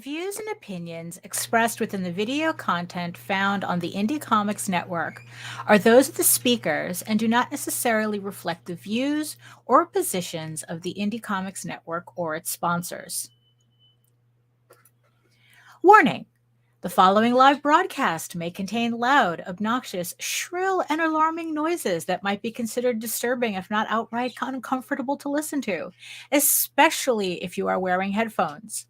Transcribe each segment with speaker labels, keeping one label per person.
Speaker 1: views and opinions expressed within the video content found on the Indie Comics Network are those of the speakers and do not necessarily reflect the views or positions of the Indie Comics Network or its sponsors. Warning: the following live broadcast may contain loud, obnoxious, shrill, and alarming noises that might be considered disturbing, if not outright uncomfortable to listen to, especially if you are wearing headphones.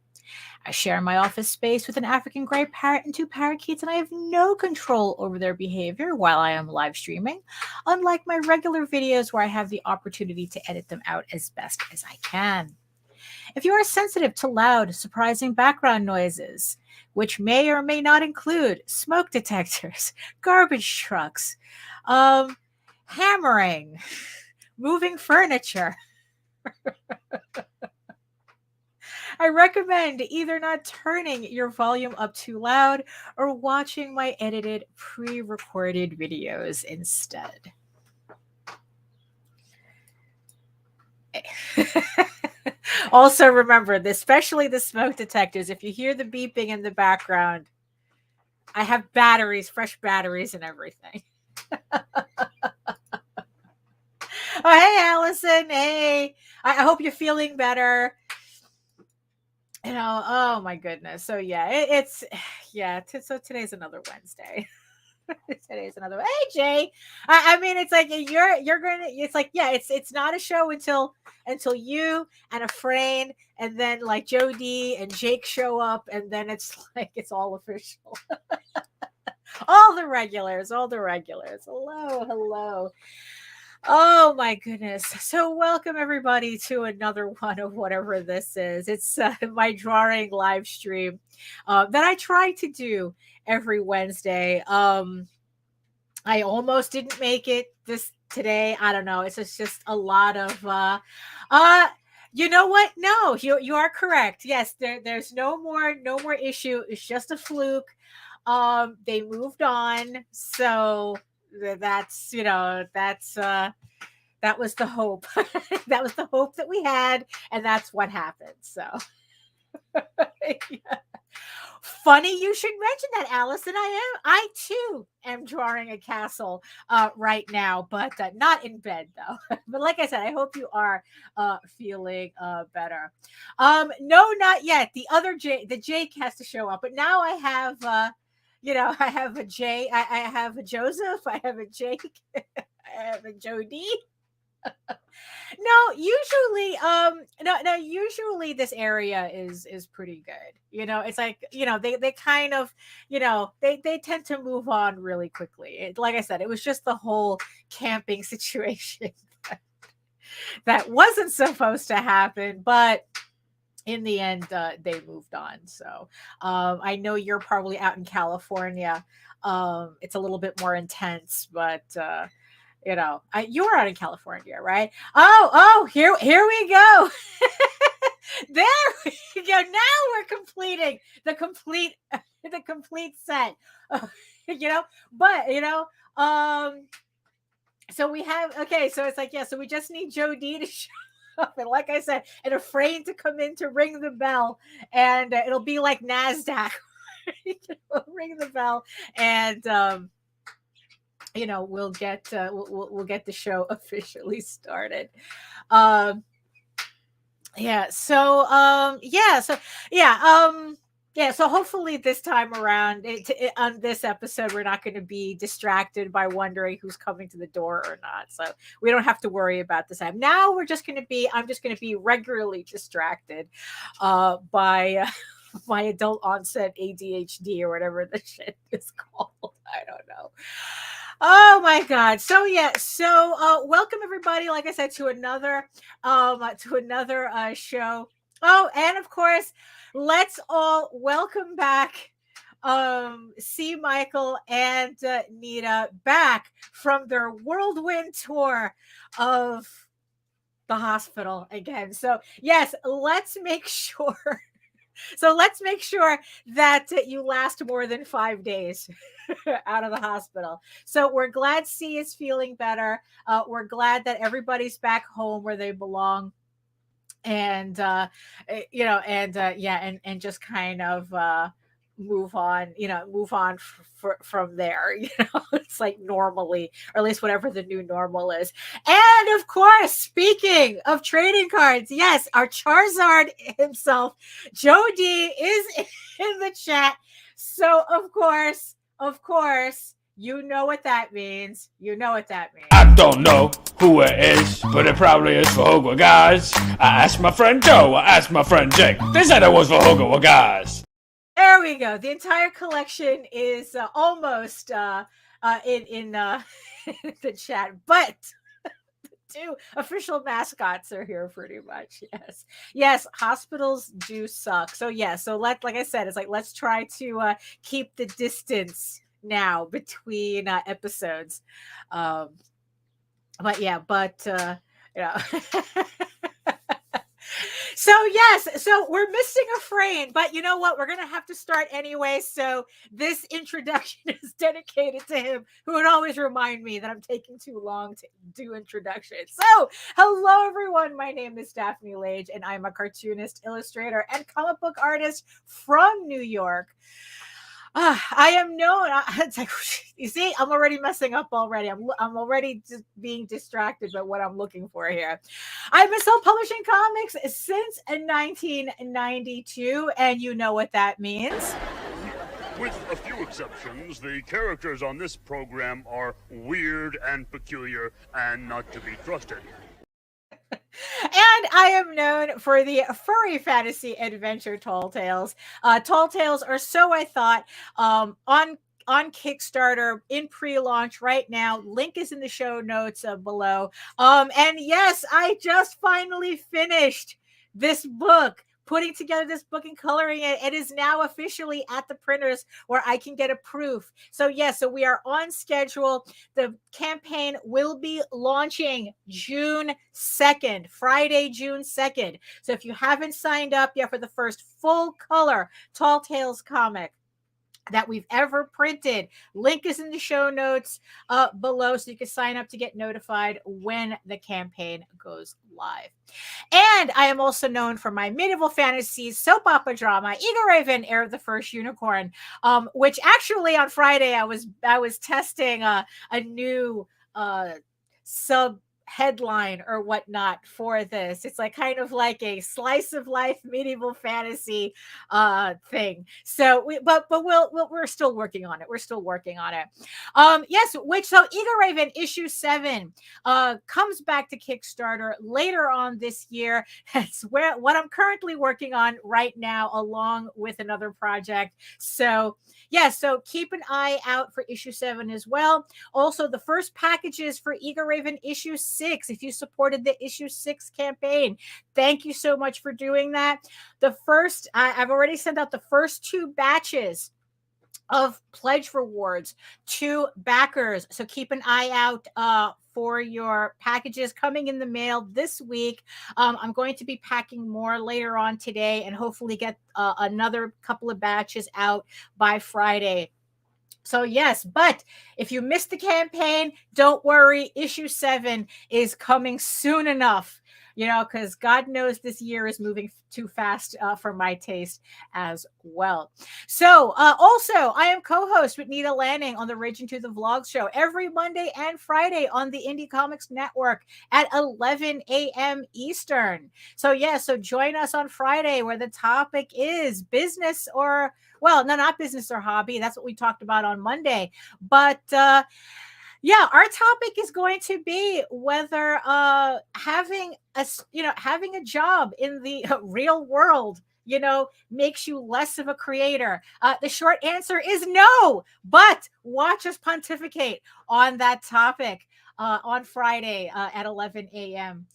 Speaker 1: I share my office space with an African gray parrot and two parakeets, and I have no control over their behavior while I am live streaming, unlike my regular videos where I have the opportunity to edit them out as best as I can. If you are sensitive to loud, surprising background noises, which may or may not include smoke detectors, garbage trucks, hammering, moving furniture, I recommend either not turning your volume up too loud or watching my edited, pre-recorded videos instead. Also remember, especially the smoke detectors, if you hear the beeping in the background, I have batteries, fresh batteries and everything. Oh, hey, Allison. Hey, I hope you're feeling better. Oh my goodness. So yeah, so today's another Wednesday. Today's another. Hey, Jay. I mean, it's like you're gonna. It's like it's not a show until you and a friend, and then like Jody and Jake show up, and then it's like it's all official. all the regulars. Hello. Oh my goodness. So welcome everybody to another one of whatever this is. It's my drawing live stream that I try to do every Wednesday. I almost didn't make it today. I don't know. It's just a lot of you know what? No, you are correct. Yes, there's no more issue. It's just a fluke. They moved on. So that's that was the hope. That was the hope that we had, and that's what happened. So yeah. Funny you should mention that, Allison. I too am drawing a castle right now, but not in bed though. But like I said, I hope you are feeling better. No, not yet. The Jake has to show up, but now I have I have a Jay, I have a Joseph, I have a Jake, I have a Jody. Usually this area is pretty good. It's like, they kind of, they tend to move on really quickly. Like I said, it was just the whole camping situation that wasn't supposed to happen, but in the end, they moved on. So I know you're probably out in California. It's a little bit more intense, but you're out in California, right? Oh, here we go. There we go. Now we're completing the complete set. But so we have, okay, so it's like, so we just need Jody to show up, and like I said, and afraid to come in to ring the bell, and it'll be like NASDAQ. Ring the bell, and we'll get the show officially started. So hopefully this time around, on this episode, we're not going to be distracted by wondering who's coming to the door or not. So we don't have to worry about this time. Now I'm just going to be regularly distracted by my adult onset ADHD or whatever the shit is called. I don't know. Oh my God. So welcome everybody, like I said, to another show. Oh, and of course, let's all welcome back C. Michael and Nita back from their whirlwind tour of the hospital again. So yes, let's make sure that you last more than 5 days out of the hospital. So we're glad C is feeling better. We're glad that everybody's back home where they belong. and yeah, and just kind of move on, move on from there. It's like normally, or at least whatever the new normal is. And of course, speaking of trading cards, yes, our Charizard himself, Joe D, is in the chat. So of course, you know what that means. You know what that means.
Speaker 2: I don't know who it is, but it probably is for Hogwarts guys. I asked my friend Joe, I asked my friend Jake. They said it was for Hogwarts guys.
Speaker 1: There we go. The entire collection is almost in the chat, but two official mascots are here pretty much. Yes, hospitals do suck. So yeah, so like I said, it's like let's try to keep the distance now between episodes. But yeah, So yes, so we're missing a frame, but you know what? We're gonna have to start anyway. So this introduction is dedicated to him, who would always remind me that I'm taking too long to do introductions. So hello everyone, my name is Daphne Lage, and I'm a cartoonist, illustrator, and comic book artist from New York. I am known. It's like, you see, I'm already messing up already. I'm already just being distracted by what I'm looking for here. I've been self-publishing comics since 1992, and you know what that means.
Speaker 3: With a few exceptions, the characters on this program are weird and peculiar and not to be trusted.
Speaker 1: And I am known for the furry fantasy adventure Tall Tales. Tall Tales, or so I thought, on Kickstarter in pre-launch right now. Link is in the show notes below. And yes, I just finally finished this book. Putting together this book and coloring it. It is now officially at the printers where I can get a proof. So yes, so we are on schedule. The campaign will be launching June 2nd, Friday, June 2nd. So if you haven't signed up yet for the first full color Tall Tales comic that we've ever printed, link is in the show notes below, so you can sign up to get notified when the campaign goes live. And I am also known for my medieval fantasy soap opera drama, EGORAVEN, Heir of the First Unicorn, which actually on Friday I was testing a new sub headline or whatnot for this. It's like kind of like a slice of life medieval fantasy thing. So we're still working on it. Yes, so EGORAVEN issue 7 comes back to Kickstarter later on this year. That's what I'm currently working on right now, along with another project. So yeah, so keep an eye out for issue 7 as well. Also, the first packages for EGORAVEN issue 6. If you supported the issue 6 campaign, thank you so much for doing that. I've already sent out the first 2 batches of pledge rewards to backers. So keep an eye out for your packages coming in the mail this week. I'm going to be packing more later on today and hopefully get another couple of batches out by Friday. So yes, but if you missed the campaign, don't worry. Issue 7 is coming soon enough, because God knows this year is moving too fast for my taste as well. So also, I am co-host with Nita Lanning on the Raging to the Vlog show every Monday and Friday on the Indie Comics Network at 11 a.m. Eastern. So yeah, so join us on Friday where the topic is business or, well, no, not business or hobby. That's what we talked about on Monday. But yeah, our topic is going to be whether having a job in the real world, makes you less of a creator. The short answer is no, but watch us pontificate on that topic on Friday at 11 a.m.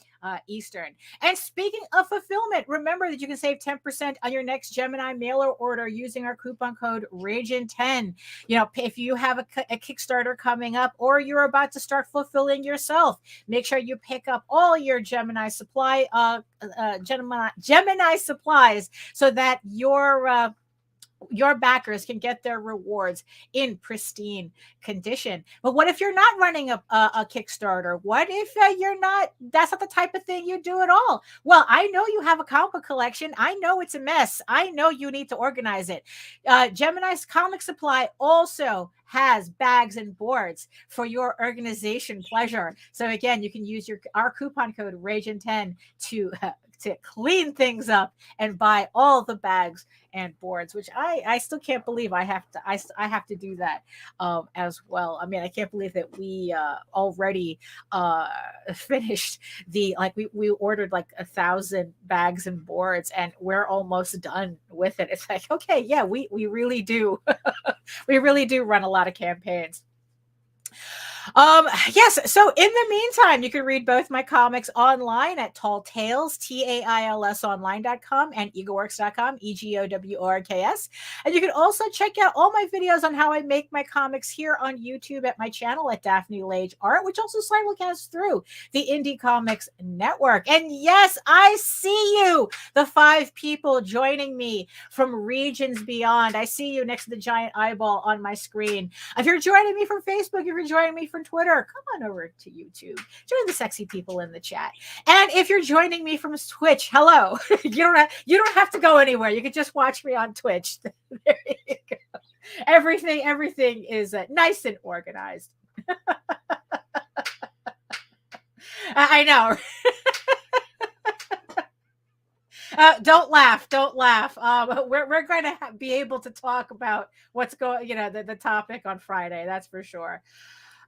Speaker 1: Eastern. And speaking of fulfillment, remember that you can save 10% on your next Gemini mailer order using our coupon code RAGIN10. If you have a Kickstarter coming up or you're about to start fulfilling yourself, make sure you pick up all your Gemini supplies so that your your backers can get their rewards in pristine condition. But what if you're not running a Kickstarter? What if you're not, that's not the type of thing you do at all? Well, I know you have a comic book collection. I know it's a mess. I know you need to organize it. Gemini's Comic Supply also has bags and boards for your organization pleasure. So again, you can use our coupon code RAGEN10 to clean things up and buy all the bags and boards, which I still can't believe I have to do that as well. I mean, I can't believe that we already finished we ordered like 1,000 bags and boards, and we're almost done with it. It's like, okay, yeah, we really do we really do run a lot of campaigns. Yes. So in the meantime, you can read both my comics online at Tall Tales, TAILS online.com and egoworks.com, EGOWORKS. And you can also check out all my videos on how I make my comics here on YouTube at my channel at Daphne Lage Art, which also simulcasts through the Indie Comics Network. And yes, I see you, the 5 people joining me from regions beyond. I see you next to the giant eyeball on my screen. If you're joining me from Facebook, if you're joining me from Twitter, come on over to YouTube. Join the sexy people in the chat. And if you're joining me from Twitch, hello. you don't have to go anywhere. You can just watch me on Twitch. There you go. Everything is nice and organized. I know. Don't laugh. We're going to be able to talk about what's going, the topic on Friday. That's for sure.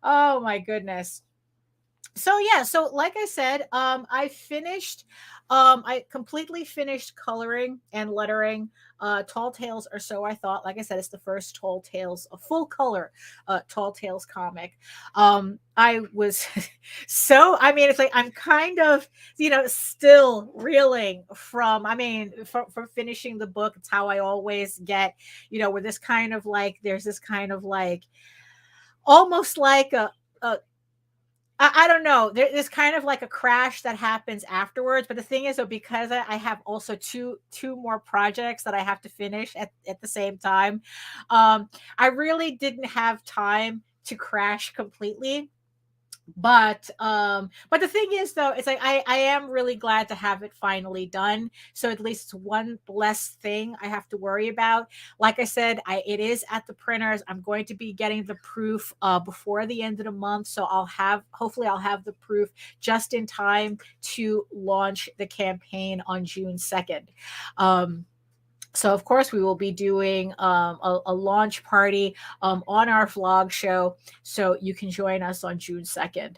Speaker 1: Oh my goodness. So yeah, so like I said, I completely finished coloring and lettering Tall Tales, or so I thought. Like I said, it's the first Tall Tales, a full color Tall Tales comic. I was it's like I'm kind of, still reeling from finishing the book. It's how I always get, with this kind of like, there's this kind of like, almost like I don't know. There's kind of like a crash that happens afterwards. But the thing is, though, because I have also two more projects that I have to finish at the same time, I really didn't have time to crash completely. But the thing is, though, it's like I am really glad to have it finally done. So at least it's one less thing I have to worry about. Like I said, it is at the printers. I'm going to be getting the proof before the end of the month. So hopefully I'll have the proof just in time to launch the campaign on June 2nd. So, of course, we will be doing a launch party on our vlog show. So you can join us on June 2nd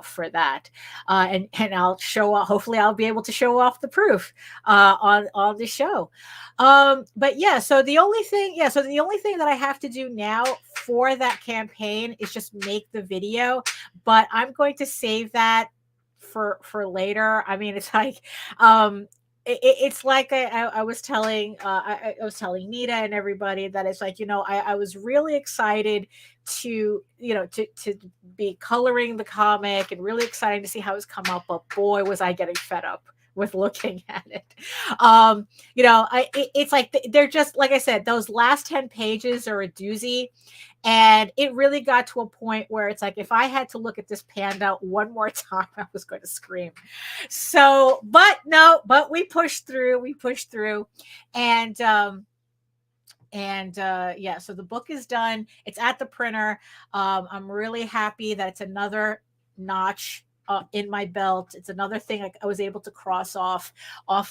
Speaker 1: for that. And I'll show off, hopefully I'll be able to show off the proof on the show. But yeah, so the only thing that I have to do now for that campaign is just make the video. But I'm going to save that for later. I mean, it's like, it's like I was telling I was telling Nita and everybody that it's like, I was really excited to be coloring the comic and really excited to see how it's come up, but boy, was I getting fed up with looking at it. It's like they're just, like I said, those last 10 pages are a doozy. And it really got to a point where it's like, if I had to look at this panda one more time, I was going to scream. So, but we pushed through. And yeah, so the book is done. It's at the printer. I'm really happy that it's another notch in my belt. It's another thing I was able to cross off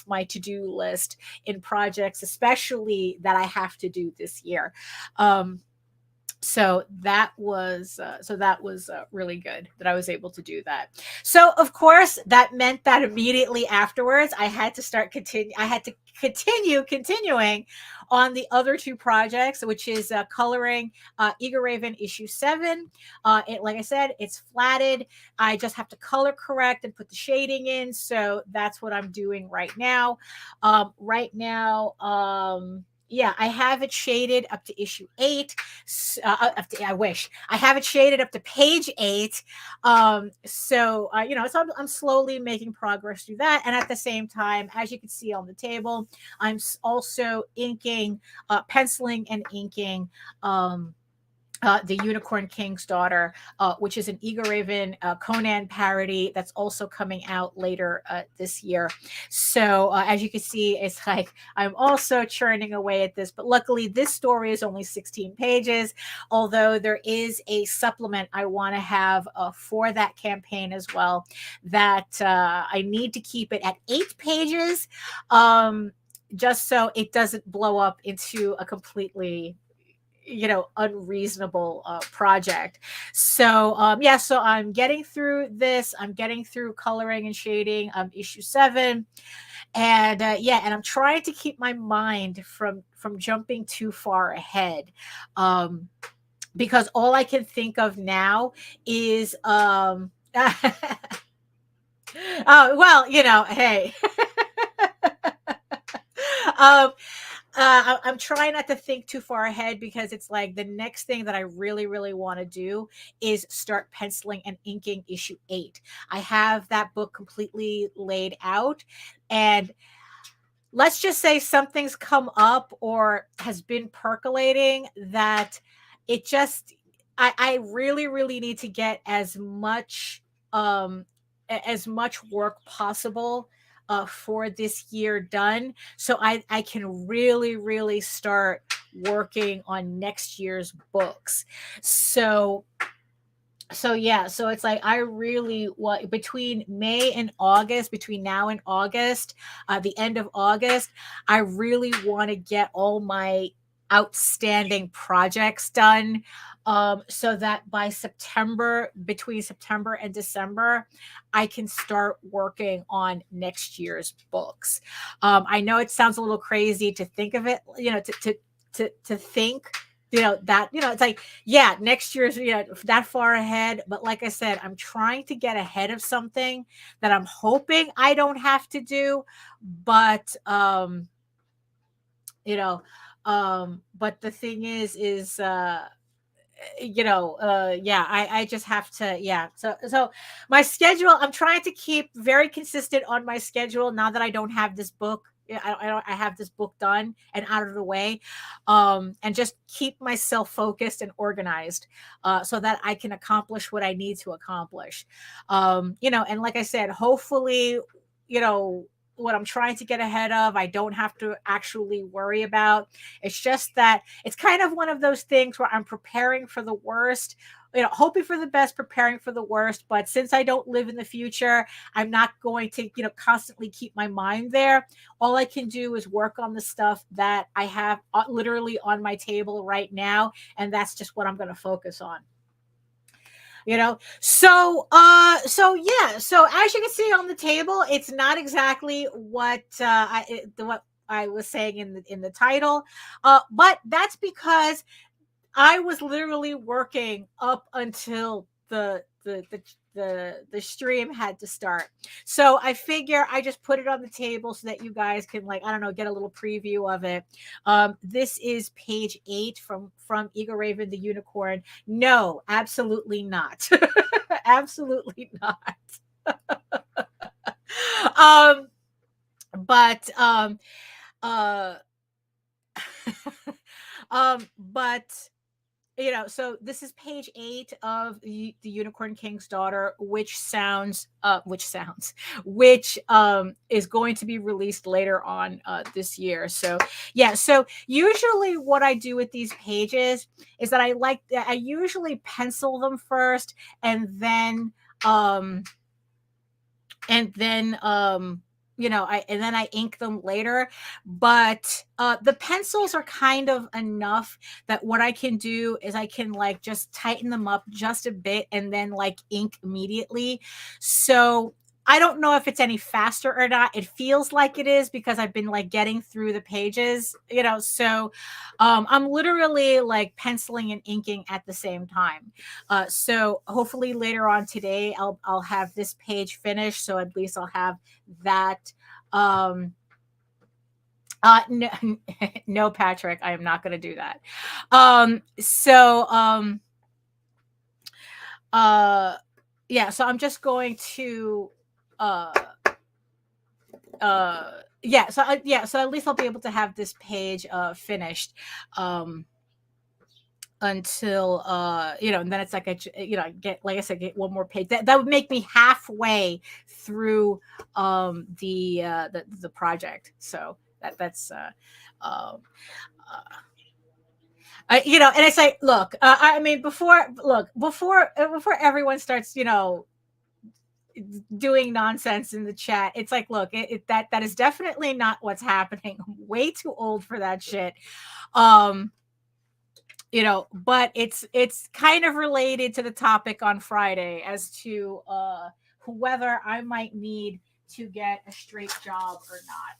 Speaker 1: my to-do list in projects, especially that I have to do this year. So that was really good that I was able to do that. So of course that meant that immediately afterwards I had to continuing on the other 2 projects, which is coloring EGORAVEN issue 7. Like I said, it's flatted. I just have to color correct and put the shading in. So that's what I'm doing right now. yeah, I have it shaded up to issue 8. I wish I have it shaded up to page 8. So I'm slowly making progress through that, and at the same time, as you can see on the table, I'm also inking, penciling and inking. The Unicorn King's Daughter, which is an EGORAVEN Conan parody that's also coming out later this year. So as you can see, it's like I'm also churning away at this, but luckily this story is only 16 pages, although there is a supplement I want to have for that campaign as well, that I need to keep it at 8 pages, just so it doesn't blow up into a completely unreasonable project. So so I'm getting through this. I'm getting through coloring and shading issue 7, and and I'm trying to keep my mind from jumping too far ahead, because all I can think of now is oh well, hey. um I'm trying not to think too far ahead, because it's like the next thing that I really, really want to do is start penciling and inking issue 8. I have that book completely laid out, and let's just say something's come up or has been percolating that it just, I really, really need to get as much work possible for this year done, so I can really, really start working on next year's books. So it's like I really want, between May and August, between now and August, the end of August, I really want to get all my outstanding projects done, so that by September, between September and December, I can start working on next year's books. I know it sounds a little crazy to think of it, to think, that, it's like, yeah, next year's, that far ahead. But like I said, I'm trying to get ahead of something that I'm hoping I don't have to do. But, but the thing is, I just have to, so my schedule, I'm trying to keep very consistent on my schedule now that I don't have this book. I have this book done and out of the way, and just keep myself focused and organized, so that I can accomplish what I need to accomplish. And like I said, hopefully, what I'm trying to get ahead of, I don't have to actually worry about. It's just that it's kind of one of those things where I'm preparing for the worst, hoping for the best, preparing for the worst. But since I don't live in the future, I'm not going to, constantly keep my mind there. All I can do is work on the stuff that I have literally on my table right now. And that's just what I'm going to focus on. So as you can see on the table, it's not exactly what I was saying in the title, but that's because I was literally working up until the stream had to start. So I figure I just put it on the table so that you guys can, like, I don't know, get a little preview of it. This is page 8 from EGORAVEN the Unicorn. No, absolutely not. Absolutely not. But but so this is page 8 of the Unicorn King's Daughter, which is going to be released later on this year. So so usually what I do with these pages is that I usually pencil them first, and then I ink them later. But the pencils are kind of enough that what I can do is I can, like, just tighten them up just a bit and then, like, ink immediately. So I don't know if it's any faster or not. It feels like it is, because I've been, like, getting through the pages, so I'm literally, like, penciling and inking at the same time. So hopefully later on today I'll have this page finished, so at least I'll have that No, no, Patrick, I am not going to do that. Yeah, so I'm just going to, uh, yeah, so at least I'll be able to have this page, finished, until, and then it's like, get, like I said, get one more page. That would make me halfway through, the project. So that's, um, and it's like, look, I mean, before everyone starts, doing nonsense in the chat, it's like, look, that is definitely not what's happening. I'm way too old for that shit. But it's kind of related to the topic on Friday as to whether I might need to get a straight job or not.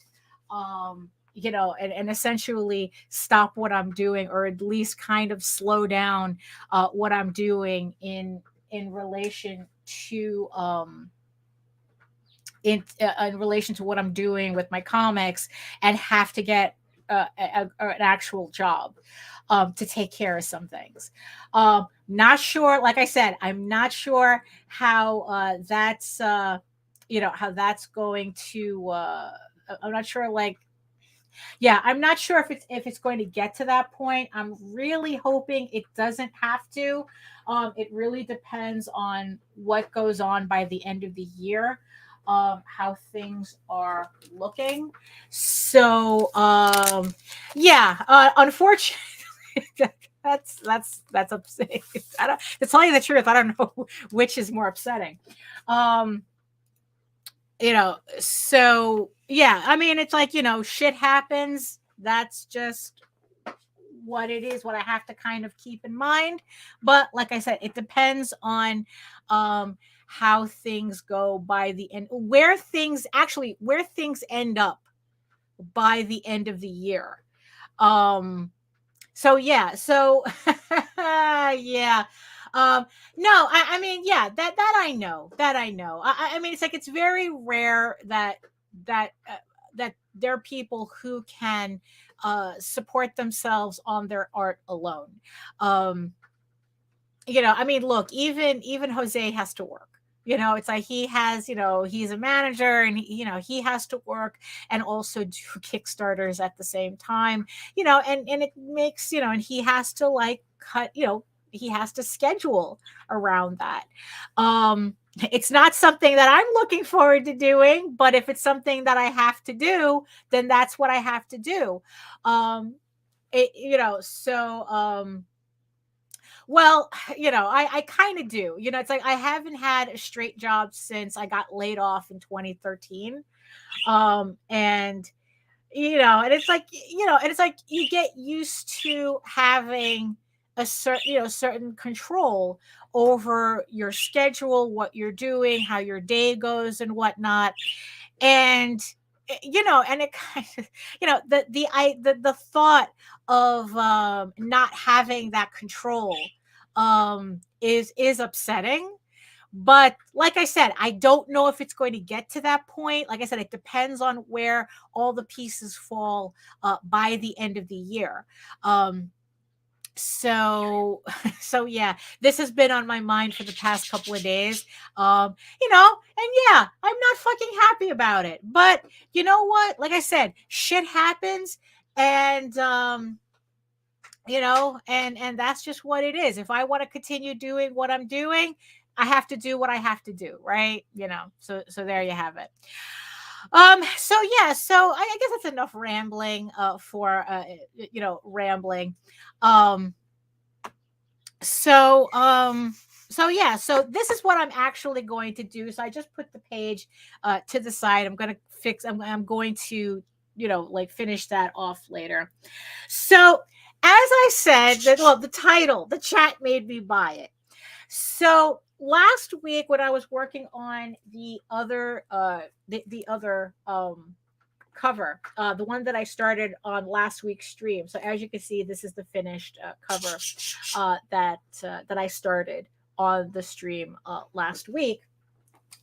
Speaker 1: And essentially stop what I'm doing, or at least kind of slow down what I'm doing in relation to in relation to what I'm doing with my comics, and have to get an actual job to take care of some things. Not sure, like I said, I'm not sure how that's how that's going to I'm not sure, like, yeah, I'm not sure if it's going to get to that point. I'm really hoping it doesn't have to. It really depends on what goes on by the end of the year, how things are looking. So unfortunately, that's upsetting. To tell you the truth, I don't know which is more upsetting. So yeah, I mean, it's like, shit happens. That's just what it is, what I have to kind of keep in mind. But like I said, it depends on how things go by the end, where things end up by the end of the year. So yeah, yeah. No, I mean, yeah, that I know. I mean, it's like, it's very rare that that there are people who can support themselves on their art alone. I mean, look, even Jose has to work. It's like he has, he's a manager, and he has to work and also do Kickstarters at the same time, and it makes, and he has to, like, cut, he has to schedule around that. It's not something that I'm looking forward to doing, but if it's something that I have to do, then that's what I have to do. Well, I kind of do. It's like, I haven't had a straight job since I got laid off in 2013. And and it's like, you get used to having a certain control over your schedule, what you're doing, how your day goes, and whatnot. And and it kind of, the thought of not having that control is upsetting. But like I said, I don't know if it's going to get to that point. Like I said, it depends on where all the pieces fall by the end of the year. So yeah, this has been on my mind for the past couple of days. And yeah, I'm not fucking happy about it. But you know what? Like I said, shit happens, and and that's just what it is. If I want to continue doing what I'm doing, I have to do what I have to do, right? So there you have it. So yeah, so I guess that's enough rambling for rambling. So yeah, so this is what I'm actually going to do. So I just put the page to the side. I'm going to like, finish that off later. So as I said, the title, the chat made me buy it. So last week, when I was working on the other cover, the one that I started on last week's stream. So as you can see, this is the finished cover that I started on the stream last week.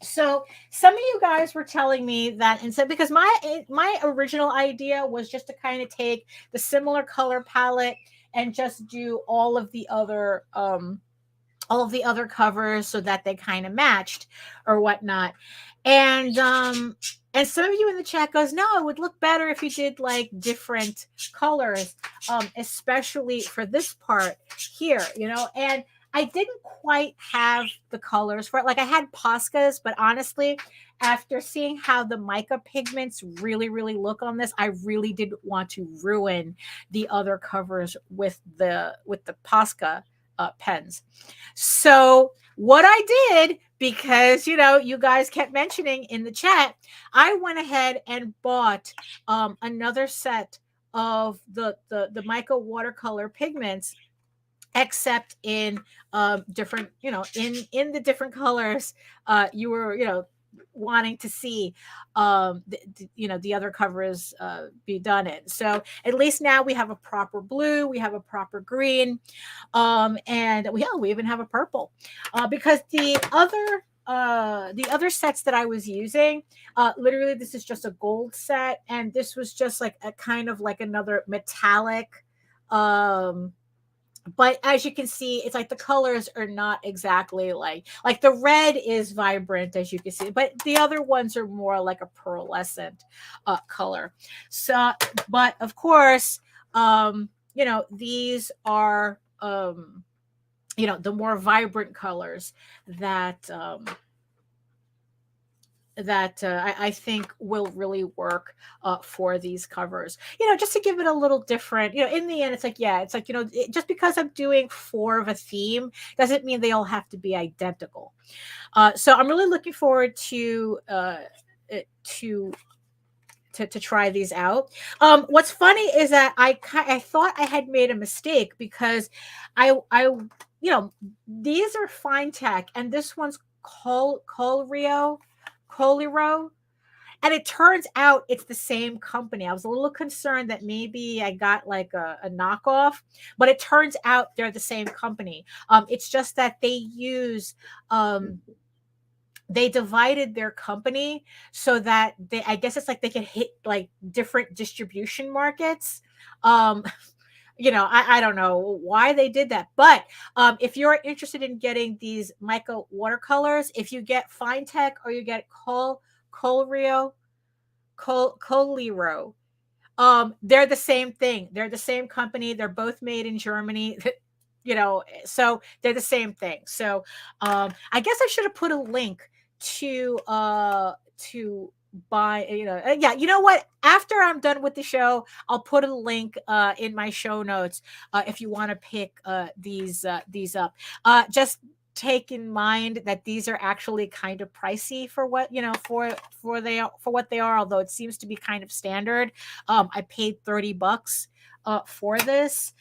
Speaker 1: So some of you guys were telling me that, and so because my original idea was just to kind of take the similar color palette and just do all of the other covers so that they kind of matched or whatnot. And some of you in the chat goes, no, it would look better if you did like different colors, especially for this part here, you know. And I didn't quite have the colors for it. Like I had Poscas, but honestly, after seeing how the mica pigments really, really look on this, I really didn't want to ruin the other covers with the Posca pens. So what I did, because you know you guys kept mentioning in the chat, I went ahead and bought another set of the mica watercolor pigments, except in different, you know, in the different colors you were, you know, wanting to see you know, the other covers be done in. So at least now we have a proper blue, we have a proper green, and we even have a purple, because the other sets that I was using, literally this is just a gold set, and this was just like a kind of like another metallic, but as you can see, it's like the colors are not exactly like the red is vibrant, as you can see, but the other ones are more like a pearlescent color. So, but of course, you know, these are you know, the more vibrant colors that I think will really work for these covers. You know, just to give it a little different, you know, in the end, it's like, yeah, it's like, you know, just because I'm doing 4 of a theme doesn't mean they all have to be identical. So I'm really looking forward to try these out. What's funny is that I thought I had made a mistake, because I you know, these are Fine Tech and this one's Coliro, and it turns out it's the same company. I was a little concerned that maybe I got like a knockoff, but it turns out they're the same company. It's just that they use they divided their company so that they, I guess it's like they can hit like different distribution markets. You know, I don't know why they did that, but if you're interested in getting these mica watercolors, if you get Fine Tech or you get Coliro, they're the same thing. They're the same company. They're both made in Germany. You know, so they're the same thing. So I guess I should have put a link to buy, you know, yeah, you know what, after I'm done with the show, I'll put a link in my show notes if you want to pick these up. Just take in mind that these are actually kind of pricey for what, you know, for what they are, although it seems to be kind of standard. I paid $30 for this.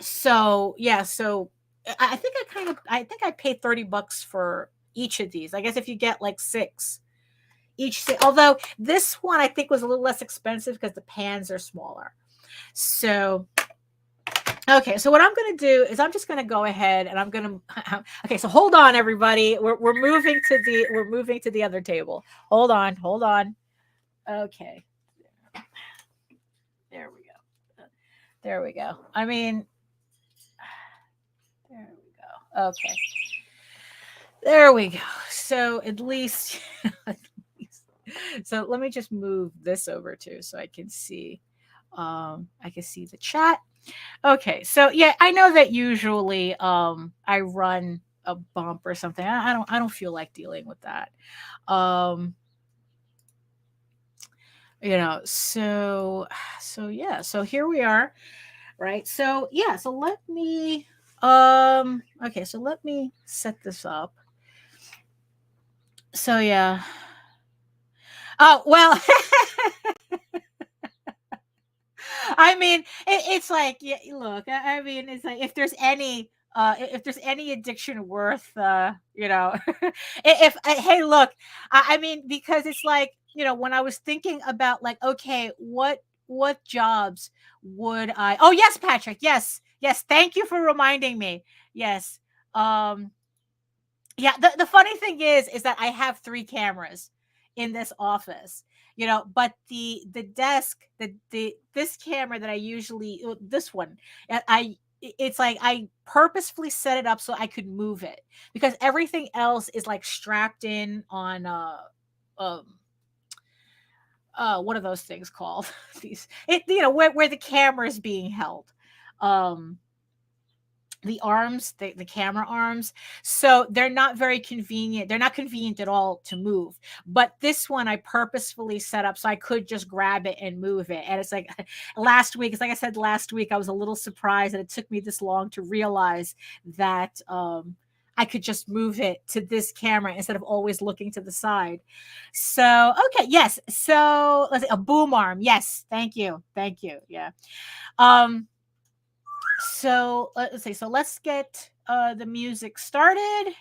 Speaker 1: So yeah, so I think I think I paid $30 for each of these. I guess if you get like 6 each, although this one I think was a little less expensive because the pans are smaller. So okay, so what I'm going to do is I'm just going to go ahead and I'm going to okay, so hold on everybody. We're moving to the other table. Hold on. Okay. There we go. I mean, there we go. Okay. There we go. So at least, so let me just move this over too so I can see the chat. Okay. So yeah, I know that usually I run a bump or something. I don't feel like dealing with that. You know, so yeah, so here we are, right? So yeah, so let me okay, so let me set this up. So yeah. Oh, well, I mean, it's like, yeah, look, I mean, it's like if there's any addiction worth you know, if hey, look, I mean, because it's like, you know, when I was thinking about like, okay, what jobs would I, oh yes, Patrick, yes, thank you for reminding me. Yes. Yeah, the funny thing is that I have 3 cameras in this office, but the desk, the this camera that I usually this one, it's like I purposefully set it up so I could move it because everything else is like strapped in on um what are those things called? These where the camera is being held. Um the arms, the camera arms. So they're not very convenient. They're not convenient at all to move. But this one I purposefully set up so I could just grab it and move it. And it's like last week, it's like I said last week, I was a little surprised that it took me this long to realize that I could just move it to this camera instead of always looking to the side. So, okay, yes. So let's see, a boom arm. Yes, thank you. Thank you. Yeah. So let's see. So let's get the music started.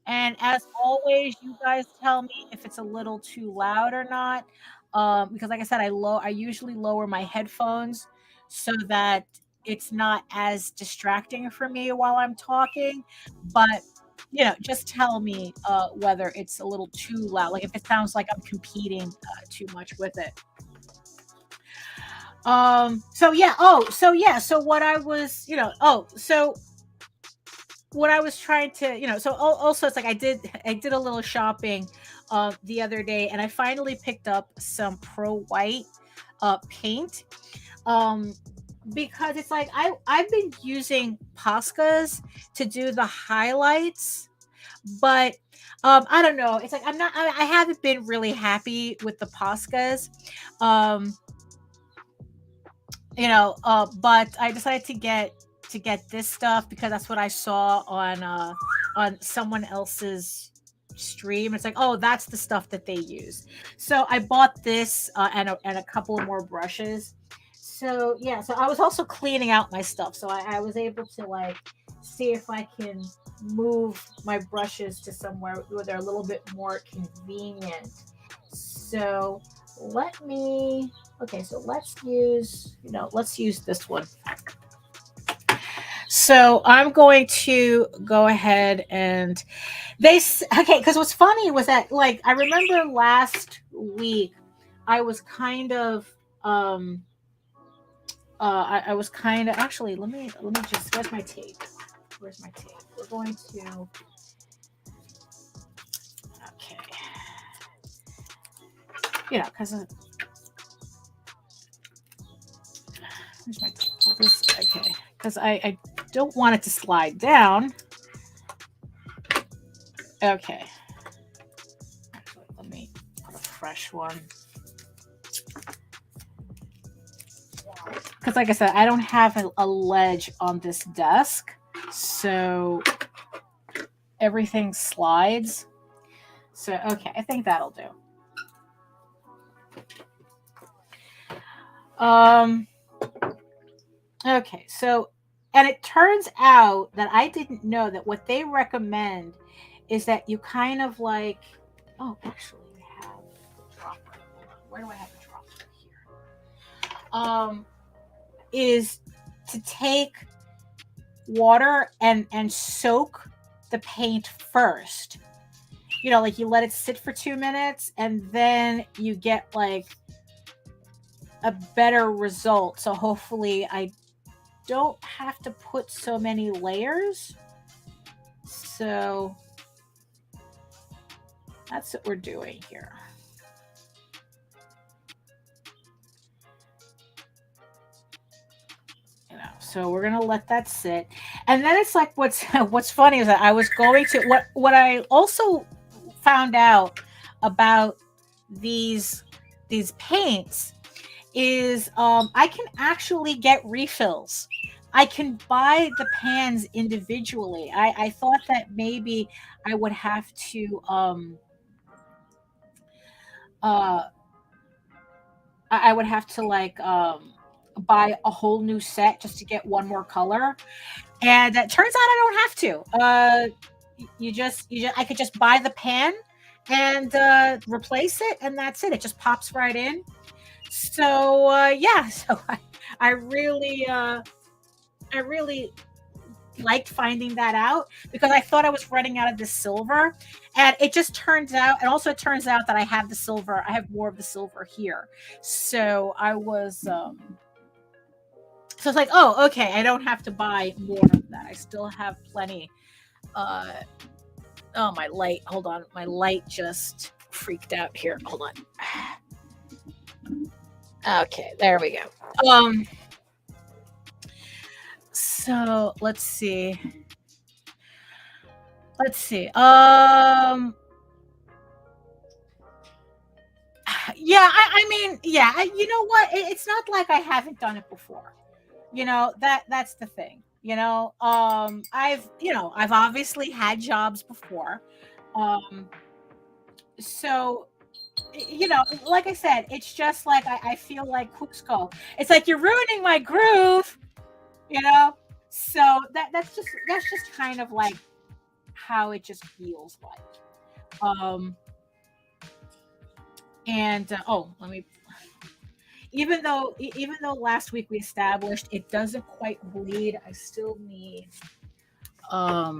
Speaker 1: And as always, you guys tell me if it's a little too loud or not. Because like I said, I usually lower my headphones so that it's not as distracting for me while I'm talking. But just tell me whether it's a little too loud. Like if it sounds like I'm competing too much with it. So yeah, so what I was, so what I was trying to, so also it's like I did a little shopping the other day and I finally picked up some Pro White paint because it's like I've been using Poscas to do the highlights, but I don't know, it's like I haven't been really happy with the Poscas. But I decided to get this stuff because that's what I saw on someone else's stream. It's like, oh, that's the stuff that they use. So I bought this and a couple of more brushes. So yeah, so I was also cleaning out my stuff. So I was able to like see if I can move my brushes to somewhere where they're a little bit more convenient. So so let's use this one. So I'm going to go ahead and because what's funny was that like I remember last week I was kind of I was kind of actually let me just where's my tape? We're going to okay. Because where's my tape? Okay, because I don't want it to slide down. Okay. Actually, let me put a fresh one. Because like I said, I don't have a ledge on this desk. So everything slides. So, okay, I think that'll do. Okay, so, and it turns out that I didn't know that what they recommend is that you kind of like, oh, actually, I have the dropper. Where do I have the dropper here? Is to take water and soak the paint first. Like you let it sit for 2 minutes and then you get like a better result. So hopefully I don't have to put so many layers. So that's what we're doing here. So we're gonna let that sit, and then it's like what's funny is that I was going to what I also found out about these paints is I can actually get refills. I can buy the pans individually. I thought that maybe I would have to I would have to like buy a whole new set just to get one more color, and it turns out I don't have to. I could just buy the pan and replace it, and that's it. It just pops right in. So yeah, so I really liked finding that out because I thought I was running out of the silver, and it just turns out, and also it turns out that I have the silver. I have more of the silver here, so I was so it's like, oh, okay, I don't have to buy more of that. I still have plenty. Uh, oh, my light. Hold on, my light just freaked out here. Hold on. Okay, there we go. So let's see. Yeah, I mean, yeah, you know what? It's not like I haven't done it before. That's the thing. I've obviously had jobs before. So like I said, it's just like I feel like Cusco. It's like you're ruining my groove, So that's just kind of like how it just feels like. And let me. Even though last week we established it doesn't quite bleed, I still need. Okay.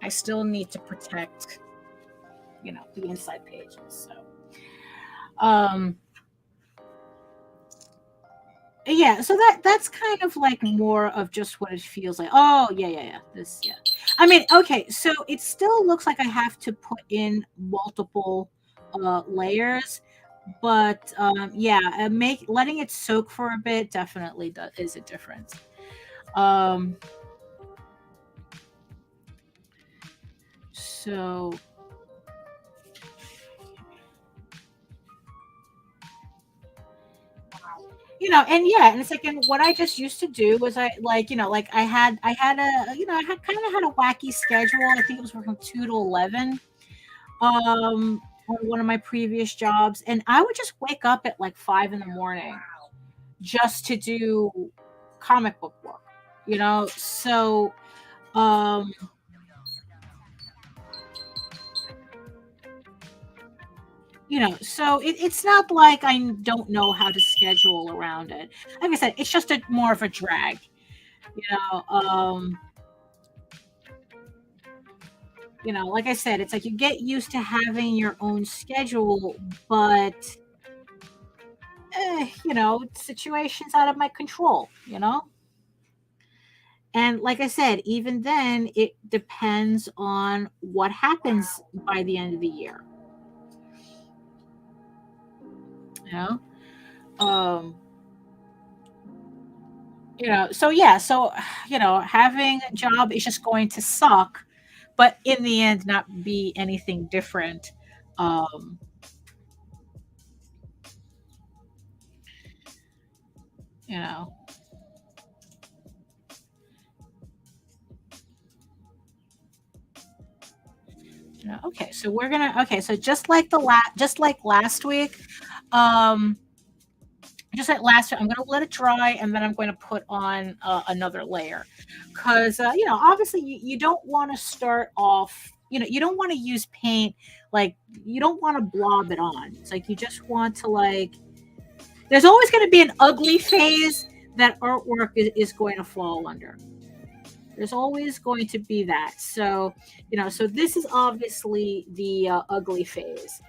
Speaker 1: I still need to protect, the inside pages. So, yeah. So that's kind of like more of just what it feels like. Oh, yeah. This, yeah. I mean, okay. So it still looks like I have to put in multiple layers, but yeah, letting it soak for a bit definitely is a difference. So and yeah, and it's like, and what I just used to do was I had kind of had a wacky schedule. I think it was from 2 to 11. On one of my previous jobs, and I would just wake up at like 5 in the morning just to do comic book work, so so it's not like I don't know how to schedule around it. Like I said, it's just more of a drag, like I said, it's like you get used to having your own schedule, but situations out of my control, and like I said, even then it depends on what happens by the end of the year, so yeah, so having a job is just going to suck, but in the end not be anything different. you know okay, so we're gonna, okay, so just like last week, I'm gonna let it dry, and then I'm going to put on another layer, because obviously you don't want to start off, you don't want to use paint, like you don't want to blob it on. It's like you just want to, like, there's always going to be an ugly phase that artwork is going to fall under. There's always going to be that. So so this is obviously the ugly phase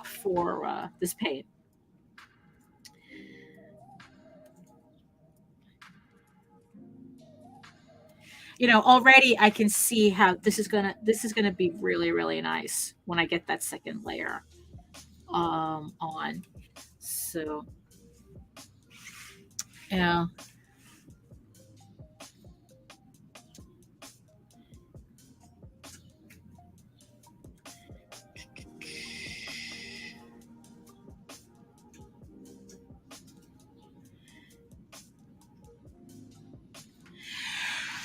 Speaker 1: for this paint. Already I can see how this is gonna be really, really nice when I get that second layer on. So yeah.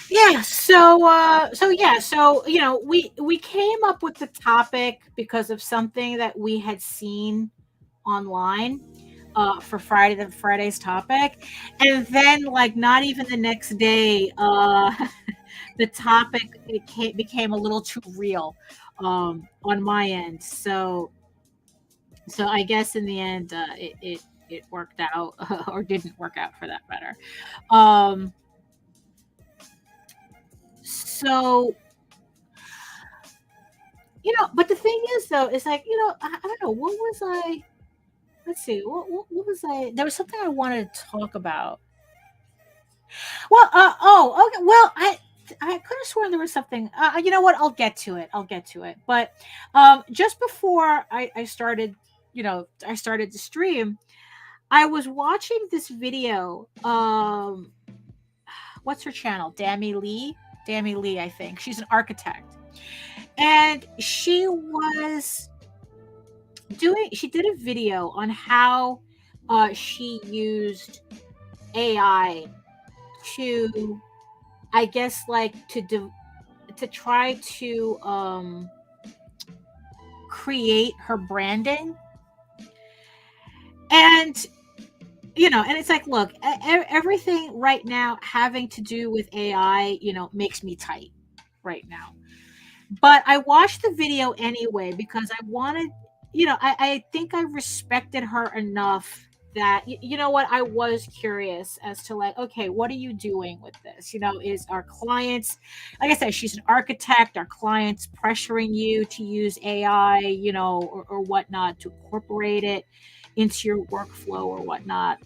Speaker 1: Yeah, so we came up with the topic because of something that we had seen online for Friday's topic, and then, like, not even the next day, the topic became a little too real on my end. So I guess in the end, it worked out or didn't work out for that matter. Um, so but the thing is though, is like, I don't know, what was I? Let's see, what was I? There was something I wanted to talk about. Well, oh, okay. Well, I could have sworn there was something. You know what? I'll get to it. I'll get to it. But just before I started, I started to stream, I was watching this video. What's her channel? Daphne Lee, I think. She's an architect. And she did a video on how she used AI to, I guess, like to try to create her branding. And and it's like, look, everything right now having to do with AI, makes me tight right now. But I watched the video anyway because I wanted, I think I respected her enough that, you know what, I was curious as to like, okay, what are you doing with this? Is our clients, like I said, she's an architect, our clients pressuring you to use AI, or whatnot, to incorporate it into your workflow or whatnot.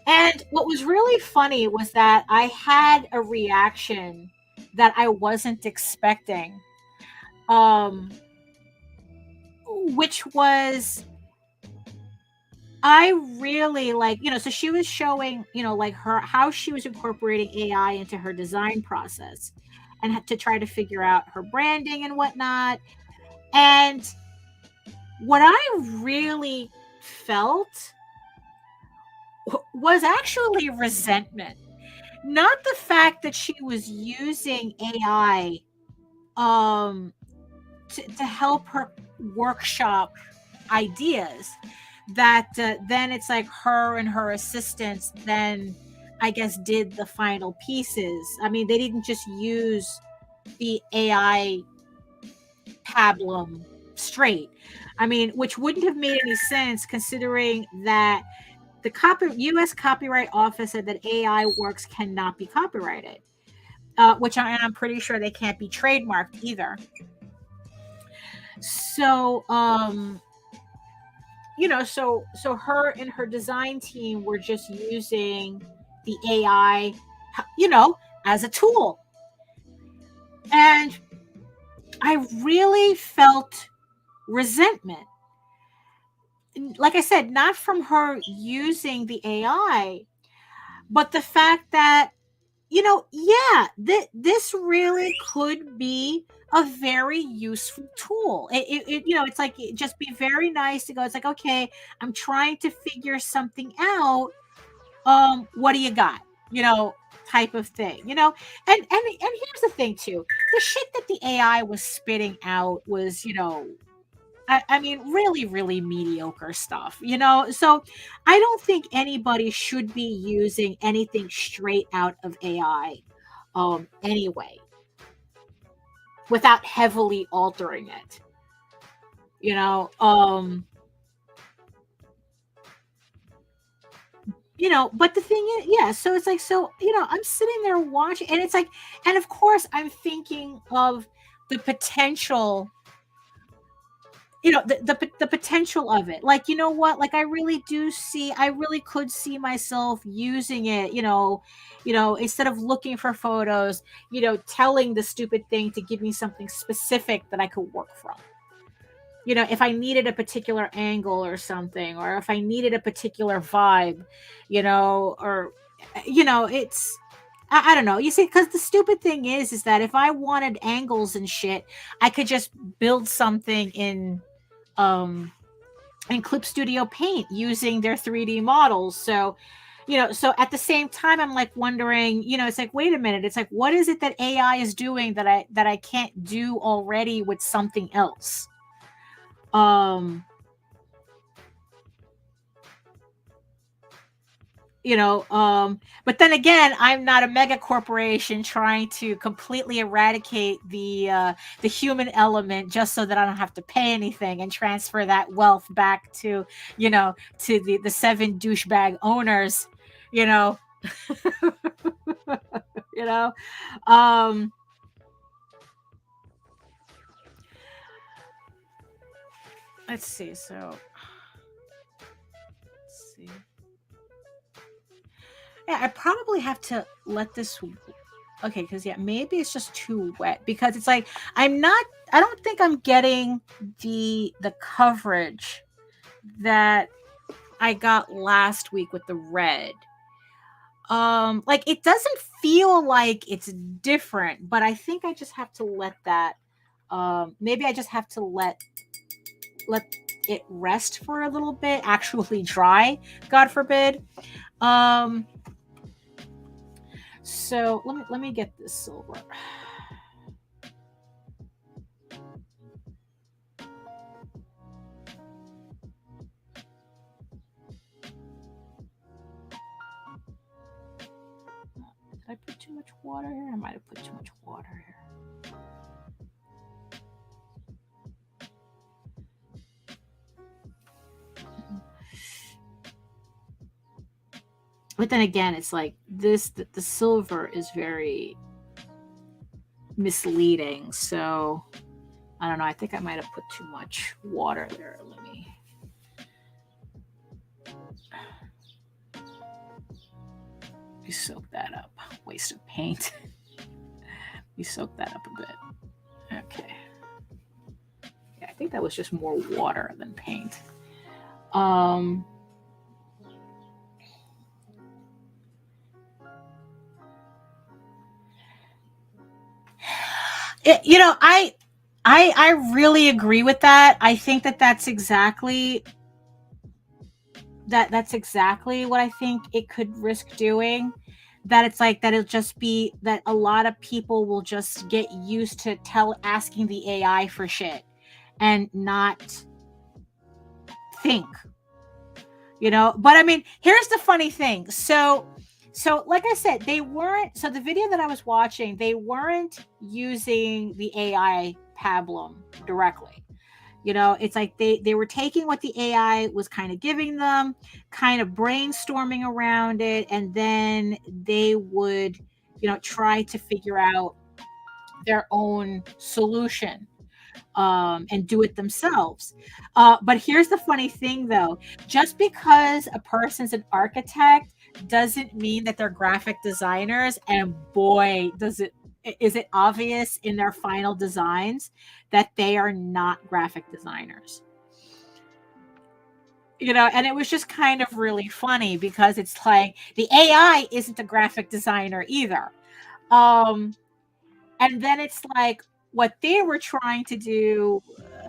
Speaker 1: And what was really funny was that I had a reaction that I wasn't expecting, which was, I really like, so she was showing, like how she was incorporating AI into her design process and had to try to figure out her branding and whatnot. And what I really felt was actually resentment. Not the fact that she was using AI to help her workshop ideas, that then it's like her and her assistants then, I guess, did the final pieces. I mean, they didn't just use the AI pablum straight. I mean, which wouldn't have made any sense considering that the U.S. Copyright Office said that AI works cannot be copyrighted, which I'm pretty sure they can't be trademarked either. So, so her and her design team were just using the AI, as a tool. And I really felt resentment. Like I said, not from her using the AI, but the fact that, this really could be a very useful tool. It's like, just be very nice to go. It's like, okay, I'm trying to figure something out. What do you got? Type of thing. And here's the thing too: the shit that the AI was spitting out was, I mean, really, really mediocre stuff, So I don't think anybody should be using anything straight out of AI, anyway, without heavily altering it, But the thing is, yeah. So it's like, I'm sitting there watching, and it's like, and of course, I'm thinking of the potential. The potential of it, like, what, like, I really could see myself using it, instead of looking for photos, telling the stupid thing to give me something specific that I could work from, if I needed a particular angle or something, or if I needed a particular vibe, or it's, I don't know. You see, because the stupid thing is that if I wanted angles and shit, I could just build something in Clip Studio Paint using their 3D models. So, so at the same time, I'm like wondering, it's like, wait a minute. It's like, what is it that AI is doing that I can't do already with something else? but then again, I'm not a mega corporation trying to completely eradicate the human element just so that I don't have to pay anything and transfer that wealth back to the seven douchebag owners, you know you know um let's see. Let's see. Yeah, I probably have to let this. Okay, because yeah, maybe it's just too wet because it's like I don't think I'm getting the coverage that I got last week with the red. Like it doesn't feel like it's different, but I think I just have to let that. Maybe I just have to let it rest for a little bit, actually dry, God forbid. So let me get this silver. Did I put too much water here? I might have put too much water here. But then again, it's like this, the silver is very misleading. So I don't know. I think I might have put too much water there. Let me. We soak that up. Waste of paint. We soak that up a bit. Okay. Yeah, I think that was just more water than paint. I really agree with that. I think that's exactly that's exactly what I think it could risk doing. That it's like that it'll just be that a lot of people will just get used to asking the AI for shit and not think. But I mean, here's the funny thing. So like I said, the video that I was watching, they weren't using the AI pablum directly. It's like they were taking what the AI was kind of giving them, kind of brainstorming around it, and then they would, try to figure out their own solution and do it themselves. But here's the funny thing, though. Just because a person's an architect doesn't mean that they're graphic designers. And boy, is it obvious in their final designs that they are not graphic designers. And it was just kind of really funny because it's like the AI isn't a graphic designer either. And then it's like what they were trying to do.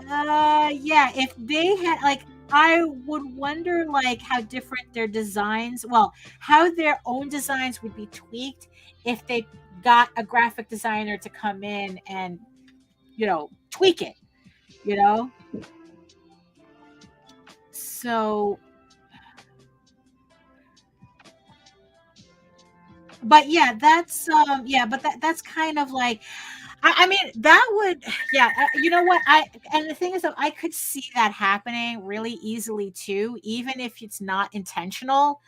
Speaker 1: If they had I would wonder how different their designs, how their own designs would be tweaked if they got a graphic designer to come in and tweak it. So, but yeah, that's kind of like, I mean, that would, yeah, you know what? And the thing is that I could see that happening really easily too, even if it's not intentional,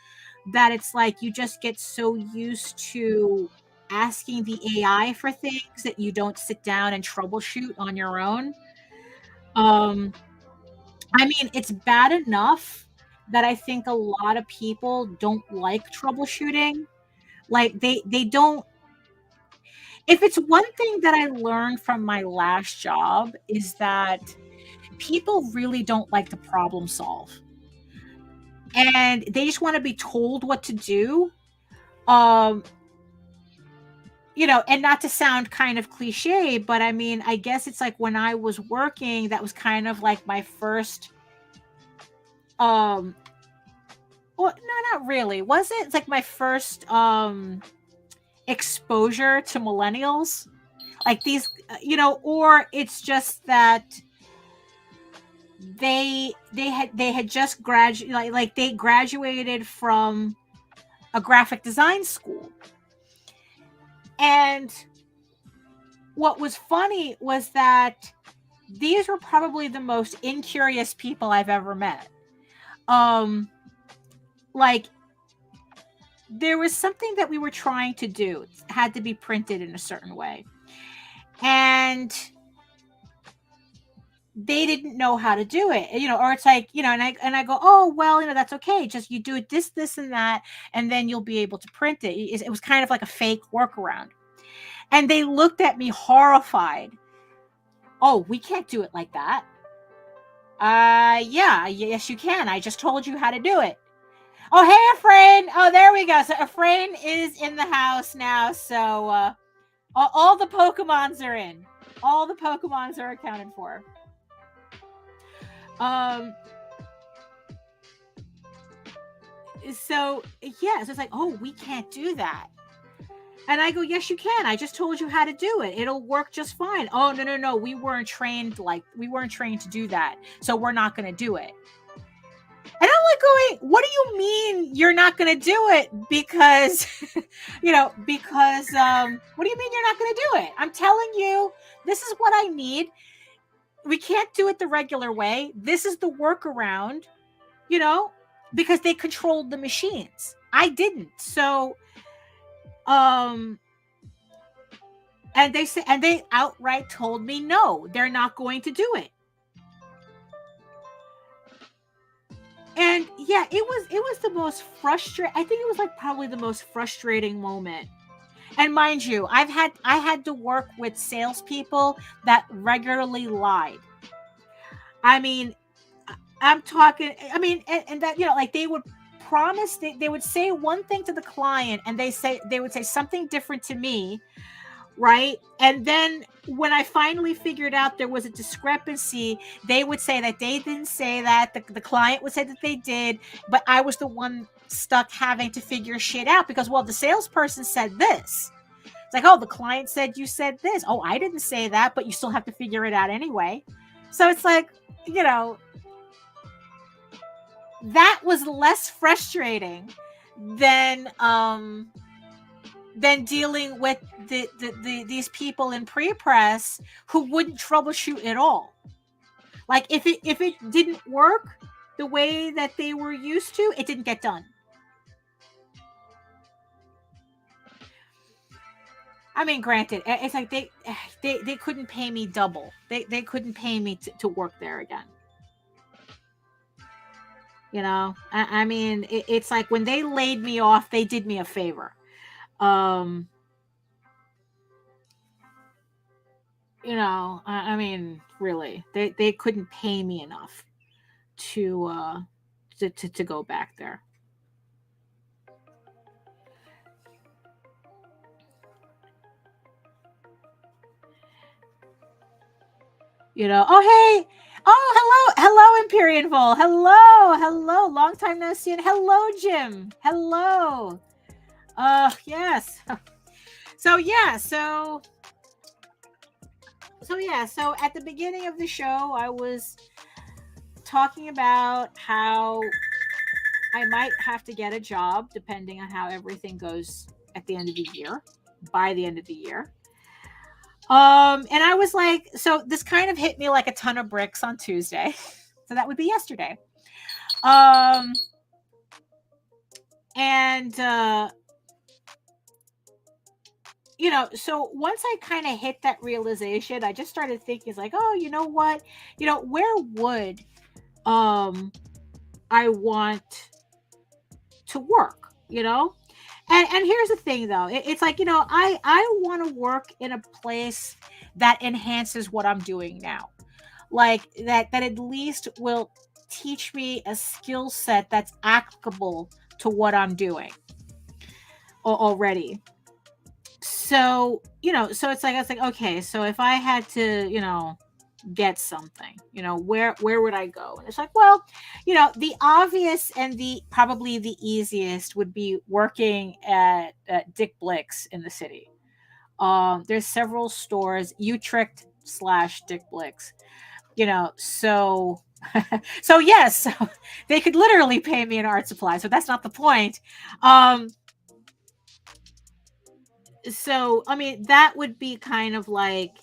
Speaker 1: that it's like you just get so used to asking the AI for things that you don't sit down and troubleshoot on your own. I mean, it's bad enough that I think a lot of people don't like troubleshooting. Like they don't. If it's one thing that I learned from my last job is that people really don't like to problem solve. And they just want to be told what to do. And not to sound kind of cliche, but I mean, I guess it's like when I was working, that was kind of like my first, well, no, not really. Was it? It's like my first, exposure to millennials, like these, or it's just that they had just graduated, like they graduated from a graphic design school. And what was funny was that these were probably the most incurious people I've ever met. Like, there was something that we were trying to do. It had to be printed in a certain way. And they didn't know how to do it, or it's like, and I go, oh, well, that's okay. Just you do it this, and that, and then you'll be able to print it. It was kind of like a fake workaround. And they looked at me horrified. Oh, we can't do it like that. Yeah, yes, you can. I just told you how to do it. Oh, hey, Efrain. Oh, there we go. So Efrain is in the house now. So all the Pokemons are in. All the Pokemons are accounted for. So it's like, oh, we can't do that. And I go, yes, you can. I just told you how to do it. It'll work just fine. Oh, no. We weren't trained to do that. So we're not going to do it. And I'm like going, what do you mean you're not going to do it? Because, what do you mean you're not going to do it? I'm telling you, this is what I need. We can't do it the regular way. This is the workaround, because they controlled the machines. I didn't. So, and they outright told me, no, they're not going to do it. And yeah, it was the most frustrating. I think it was like probably the most frustrating moment. And mind you, I had to work with salespeople that regularly lied. I mean, I'm talking. I mean, and that like they would promise, they would say one thing to the client, and they would say something different to me, right? And then when I finally figured out there was a discrepancy, they would say that they didn't say that. The client would say that they did, but I was the one stuck having to figure shit out because, well, the salesperson said this. It's like, oh, the client said you said this. Oh, I didn't say that, but you still have to figure it out anyway. So it's like, that was less frustrating than dealing with these people in pre-press who wouldn't troubleshoot at all. Like if it didn't work the way that they were used to, it didn't get done. I mean, granted, it's like they couldn't pay me double. They couldn't pay me to work there again. I mean, it's like when they laid me off, they did me a favor. I mean, really, they couldn't pay me enough to go back there. Oh, hey. Oh, hello, Empyrean Vol. Hello. Long time no see. And hello, Jim. Hello. Yes. So at the beginning of the show, I was talking about how I might have to get a job depending on how everything goes at the end of the year, by the end of the year. And I was like, so this kind of hit me like a ton of bricks on Tuesday. So that would be yesterday. So once I kind of hit that realization, I just started thinking, it's like, oh, you know what? Where would I want to work, And here's the thing, though. It's like, I want to work in a place that enhances what I'm doing now. Like that at least will teach me a skill set that's applicable to what I'm doing already. So, so it's like, I was like, okay, so if I had to, get something, where would I go? And it's like, well, the obvious and probably the easiest would be working at Dick Blick's in the city. There's several stores, Utrecht / Dick Blick's, so yes, they could literally pay me an art supply. So that's not the point. So I mean, that would be kind of like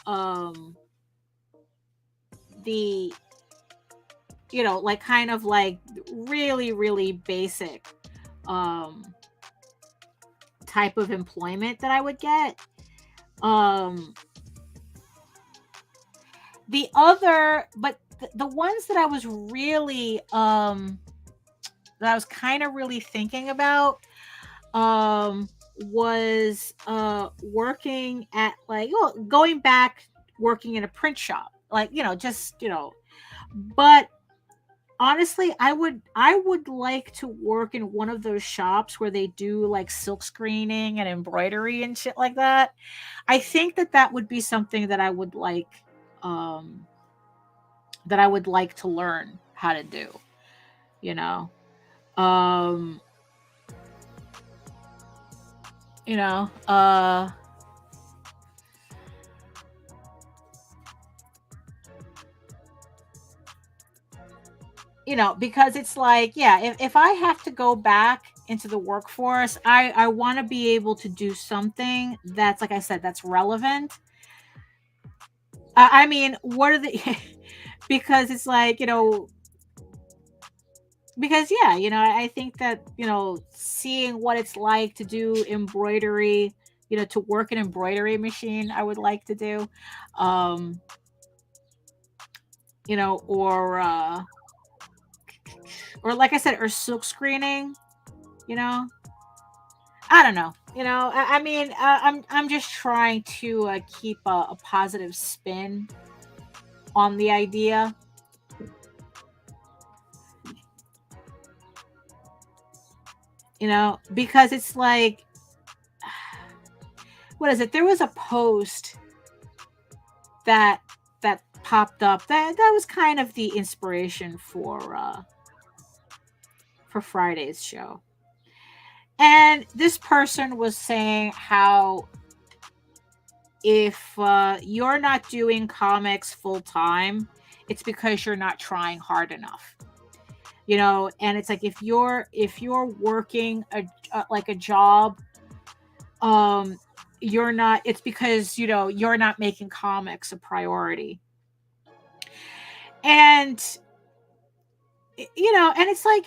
Speaker 1: um the like kind of like really really basic um type of employment that I would get. um the other but the ones that I was really that I was kind of really thinking about was working at like going back working in a print shop, like just but honestly, I would like to work in one of those shops where they do like silk screening and embroidery and shit like that. I think that that would be something um that I would like to learn how to do, you know. Um you know, uh because it's like, yeah, if I have to go back into the workforce, I want to be able to do something that's, like I said, that's relevant. I mean, what are the because it's like, because yeah, I think that, seeing what it's like to do embroidery, to work an embroidery machine, I would like to do. Um, or like I said, or silk screening, you know. I don't know. I mean, I'm just trying to keep a positive spin on the idea. Because it's like, what is it? There was a post that popped up that was kind of the inspiration for Friday's show. And this person was saying how if you're not doing comics full time, it's because you're not trying hard enough. And it's like if you're working like a job, you're not. It's because you're not making comics a priority. And and it's like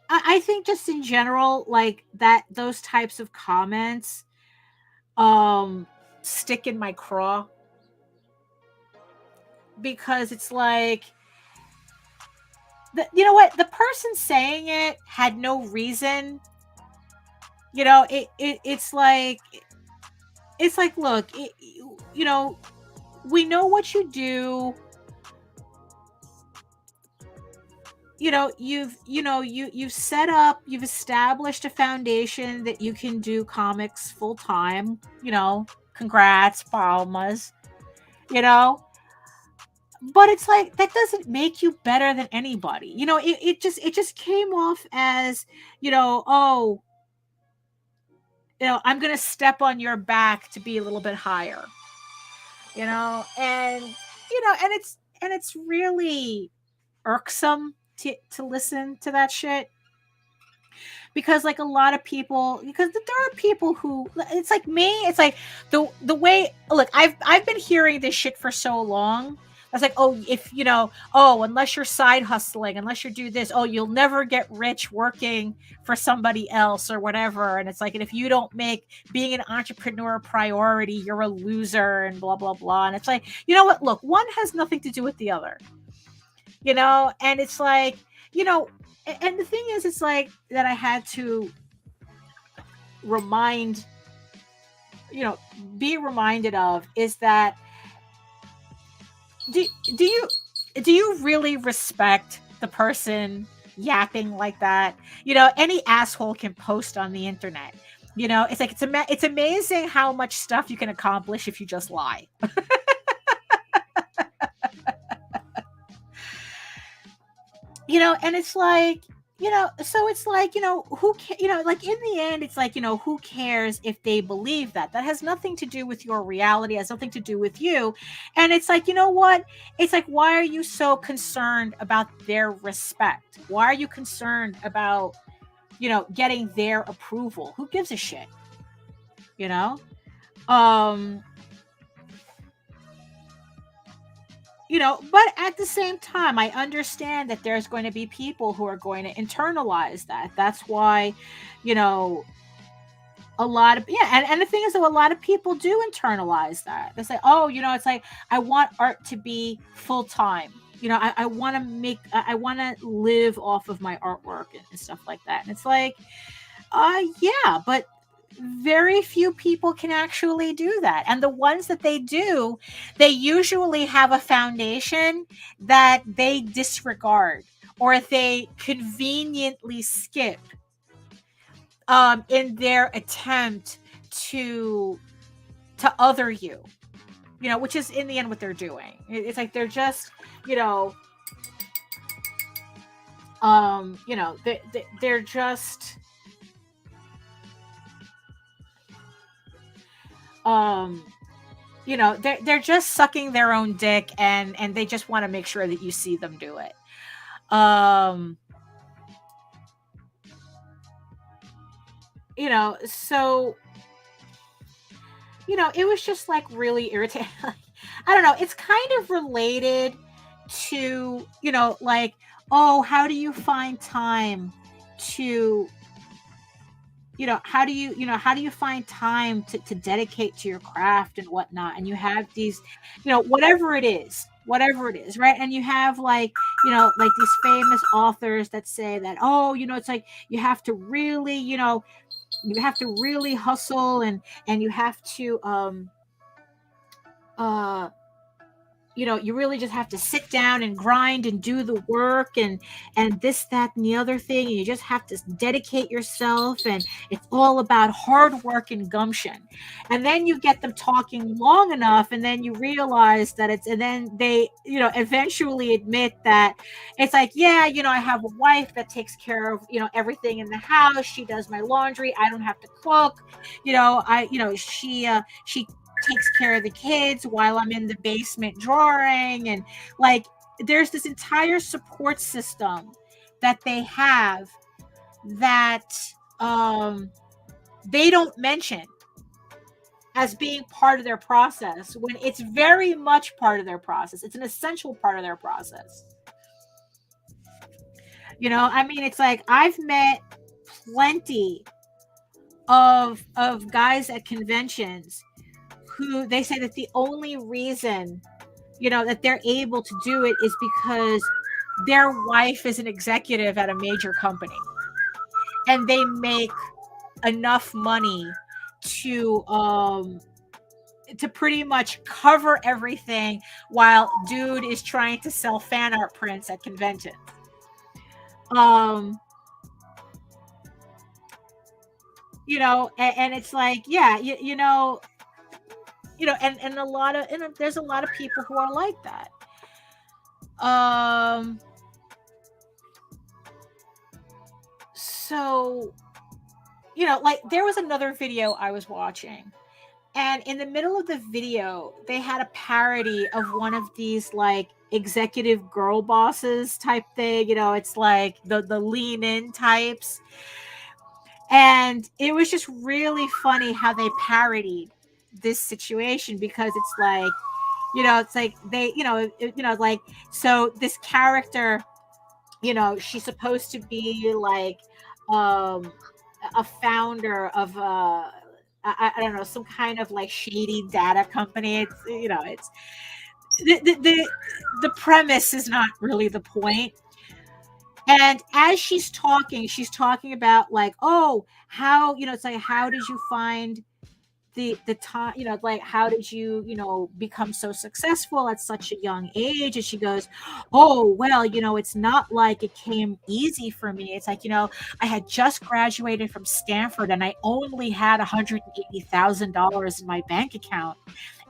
Speaker 1: I think just in general, like that, those types of comments stick in my craw, because it's like, what, the person saying it had no reason. It's like, look, we know what you do. You've set up, you've established a foundation that you can do comics full time. Congrats, palmas. But it's like, that doesn't make you better than anybody. It just came off as, oh, I'm gonna step on your back to be a little bit higher. And it's really irksome to listen to that shit, because like a lot of people, because there are people who, it's like me, it's like the way, look, I've been hearing this shit for so long. I was like, oh, if unless you're side hustling, unless you do this, oh, you'll never get rich working for somebody else or whatever. And it's like, and if you don't make being an entrepreneur a priority, you're a loser and blah blah blah. And it's like, what, look, one has nothing to do with the other. And it's like, and the thing is, it's like that I had to be reminded of, is that do you really respect the person yapping like that? Any asshole can post on the internet. It's like, it's amazing how much stuff you can accomplish if you just lie. And it's like, so it's like, like in the end, it's like, who cares if they believe that? That has nothing to do with your reality, has nothing to do with you. And it's like, what? It's like, why are you so concerned about their respect? Why are you concerned about, getting their approval? Who gives a shit? you know? Um, but at the same time, I understand that there's going to be people who are going to internalize that. That's why, you know, a lot of and the thing is that a lot of people do internalize that. They say, oh, it's like, I want art to be full time. I want to I want to live off of my artwork and stuff like that. And it's like, yeah, but very few people can actually do that. And the ones that they do, they usually have a foundation that they disregard or they conveniently skip in their attempt to other you, which is in the end what they're doing. It's like they're just, they're just they're just sucking their own dick, and they just want to make sure that you see them do it. So it was just like really irritating. I don't know, it's kind of related to, like, oh, how do you find time to how do you find time to dedicate to your craft and whatnot? And you have these, whatever it is, right? And you have like, like these famous authors that say that, oh, it's like you have to really, hustle, and you have to you really just have to sit down and grind and do the work, and this, that, and the other thing, and you just have to dedicate yourself, and it's all about hard work and gumption. And then you get them talking long enough, and then you realize that and then they eventually admit that it's like, yeah, I have a wife that takes care of everything in the house. She does my laundry. I don't have to cook. She takes care of the kids while I'm in the basement drawing. And like, there's this entire support system that they have that they don't mention as being part of their process, when it's very much part of their process. It's an essential part of their process. I mean, it's like, I've met plenty of guys at conventions who they say that the only reason, that they're able to do it is because their wife is an executive at a major company, and they make enough money to pretty much cover everything while dude is trying to sell fan art prints at conventions. And it's like, yeah, and a lot of, and there's a lot of people who are like that. So, like, there was another video I was watching, and in the middle of the video, they had a parody of one of these like executive girl bosses type thing. It's like the lean in types. And it was just really funny how they parodied this situation, because it's like, it's like they, like, so this character, she's supposed to be like a founder of I don't know, some kind of like shady data company. It's, it's the premise is not really the point. And as she's talking about like, oh, how, it's like, how did you find the time, like, how did you, become so successful at such a young age? And she goes, oh, well, it's not like it came easy for me. It's like, I had just graduated from Stanford, and I only had $180,000 in my bank account.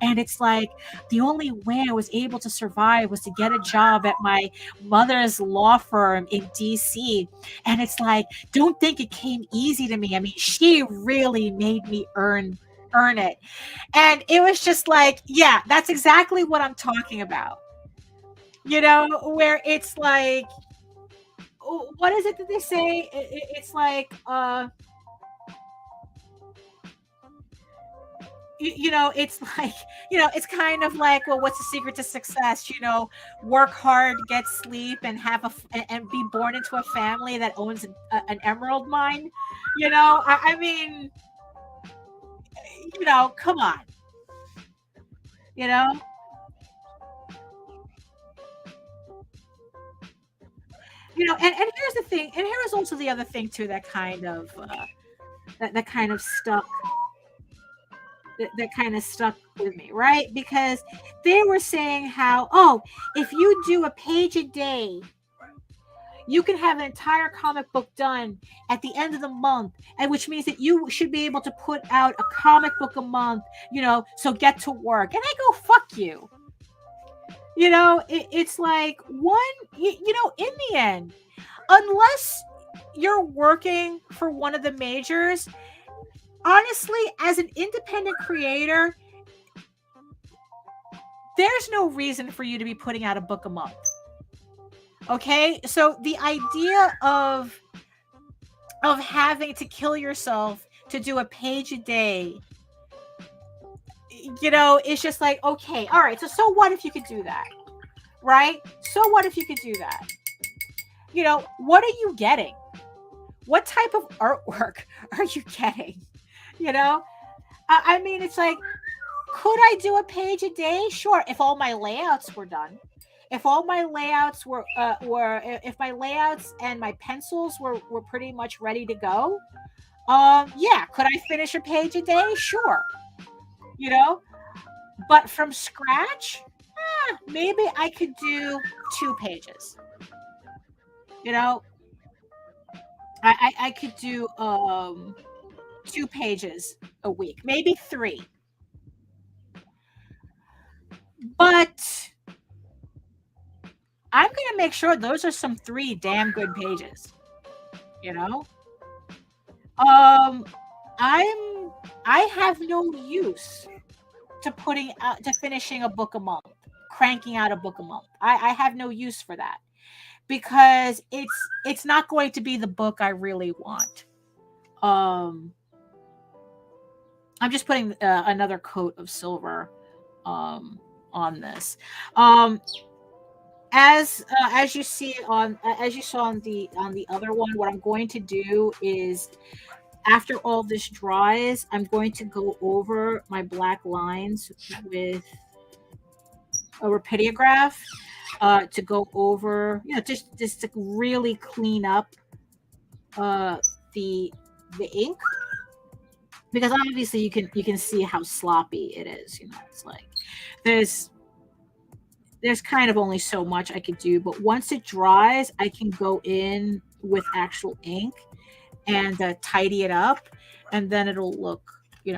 Speaker 1: And it's like, the only way I was able to survive was to get a job at my mother's law firm in DC. And it's like, don't think it came easy to me. I mean, she really made me earn it. And it was just like, yeah, that's exactly what I'm talking about. Where it's like, what is it that they say? It's like, it's like, it's kind of like, well, what's the secret to success? Work hard, get sleep, and and be born into a family that owns an emerald mine. I mean, come on, you know. And here's the thing, and here is also the other thing too that kind of that kind of stuck that kind of stuck with me, right? Because they were saying how, oh, if you do a page a day, you can have an entire comic book done at the end of the month, and which means that you should be able to put out a comic book a month, so get to work. And I go, fuck you. It's like, in the end, unless you're working for one of the majors, honestly, as an independent creator, there's no reason for you to be putting out a book a month. Okay? So the idea of having to kill yourself to do a page a day, it's just like, okay, all right, so what if you could do that? Right? So what if you could do that? What are you getting? What type of artwork are you getting? I mean, it's like, could I do a page a day? Sure, if all my layouts were done. If all my layouts if my layouts and my pencils were pretty much ready to go, yeah, could I finish a page a day? Sure. But from scratch, maybe I could do 2 pages. I could do 2 pages a week, maybe 3. But I'm going to make sure those are some 3 damn good pages. I have no use to finishing a book a month, cranking out a book a month. I have no use for that, because it's not going to be the book I really want. I'm just putting another coat of silver on this. As you saw on the other one, what I'm going to do is, after all this dries, I'm going to go over my black lines with a rapidograph to go over, just to really clean up the ink, because obviously you can see how sloppy it is. It's like there's kind of only so much I could do, but once it dries, I can go in with actual ink and tidy it up, and then it'll look a